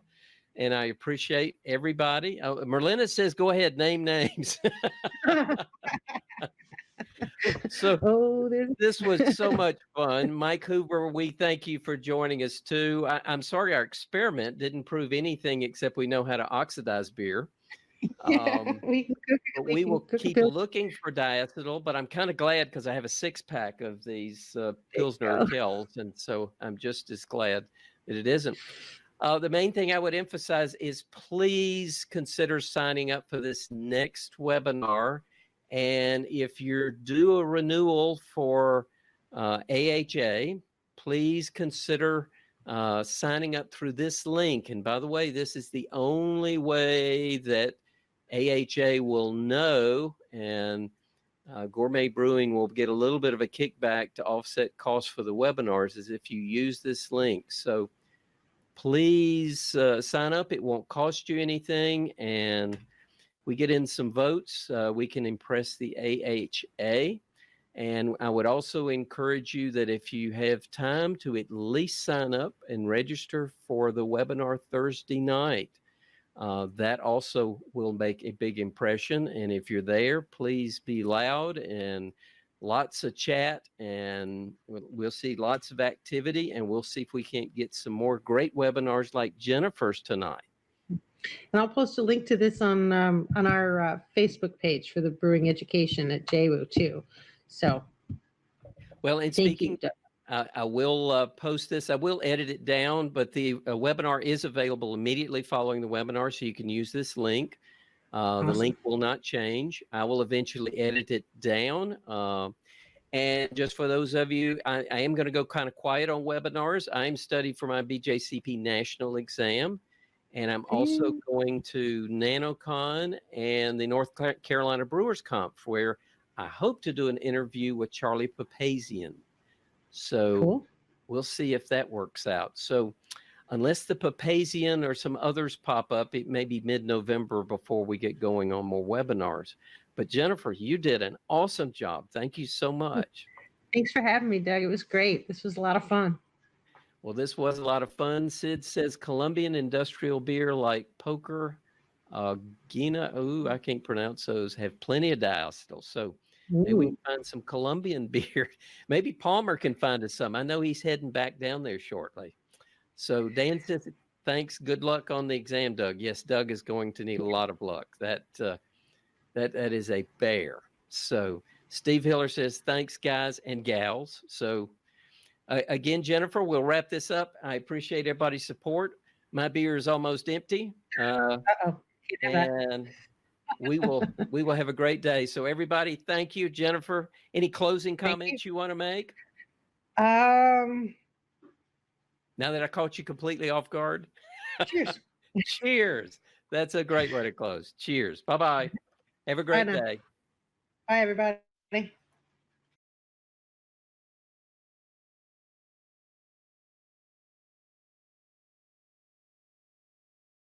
and I appreciate everybody. Merlina says, go ahead, name names. So Oh, this was so much fun. Mike Hoover, we thank you for joining us too. I'm sorry our experiment didn't prove anything except we know how to oxidize beer. But we will keep looking for diacetyl, but I'm kind of glad because I have a 6-pack of these Pilsner Kells, and so I'm just as glad that it isn't. The main thing I would emphasize is please consider signing up for this next webinar. And if you're due a renewal for AHA, please consider signing up through this link. And by the way, this is the only way that AHA will know, and Gourmet Brewing will get a little bit of a kickback to offset costs for the webinars, is if you use this link. So please sign up. It won't cost you anything. And we get in some votes, we can impress the AHA. And I would also encourage you that if you have time to at least sign up and register for the webinar Thursday night. That also will make a big impression. And if you're there, please be loud and lots of chat, and we'll see lots of activity, and we'll see if we can't get some more great webinars like Jennifer's tonight. And I'll post a link to this on our Facebook page for the brewing education at JWO too. So, well, and speaking, I will post this. I will edit it down, but the webinar is available immediately following the webinar, so you can use this link. Awesome. The link will not change. I will eventually edit it down. And just for those of you, I am going to go kind of quiet on webinars. I'm studying for my BJCP national exam, and I'm also going to NanoCon and the North Carolina Brewers Conf, where I hope to do an interview with Charlie Papazian. So we'll see if that works out. So unless the Papazian or some others pop up, it may be mid-November before we get going on more webinars. But Jennifer, you did an awesome job. Thank you so much. Thanks for having me, Doug. It was great. This was a lot of fun. Well, this was a lot of fun. Sid says Colombian industrial beer like Poker, Guina, I can't pronounce those, have plenty of diacetyl. So maybe we can find some Colombian beer. Maybe Palmer can find us some. I know he's heading back down there shortly. So Dan says, thanks. Good luck on the exam, Doug. Yes, Doug is going to need a lot of luck. That is a bear. So Steve Hiller says, thanks, guys and gals. So again, Jennifer, we'll wrap this up. I appreciate everybody's support. My beer is almost empty. And we will have a great day. So everybody, thank you, Jennifer. Any closing comments you want to make? Now that I caught you completely off guard. Cheers. Cheers. That's a great way to close. Cheers. Bye-bye. Have a great day. Bye, everybody.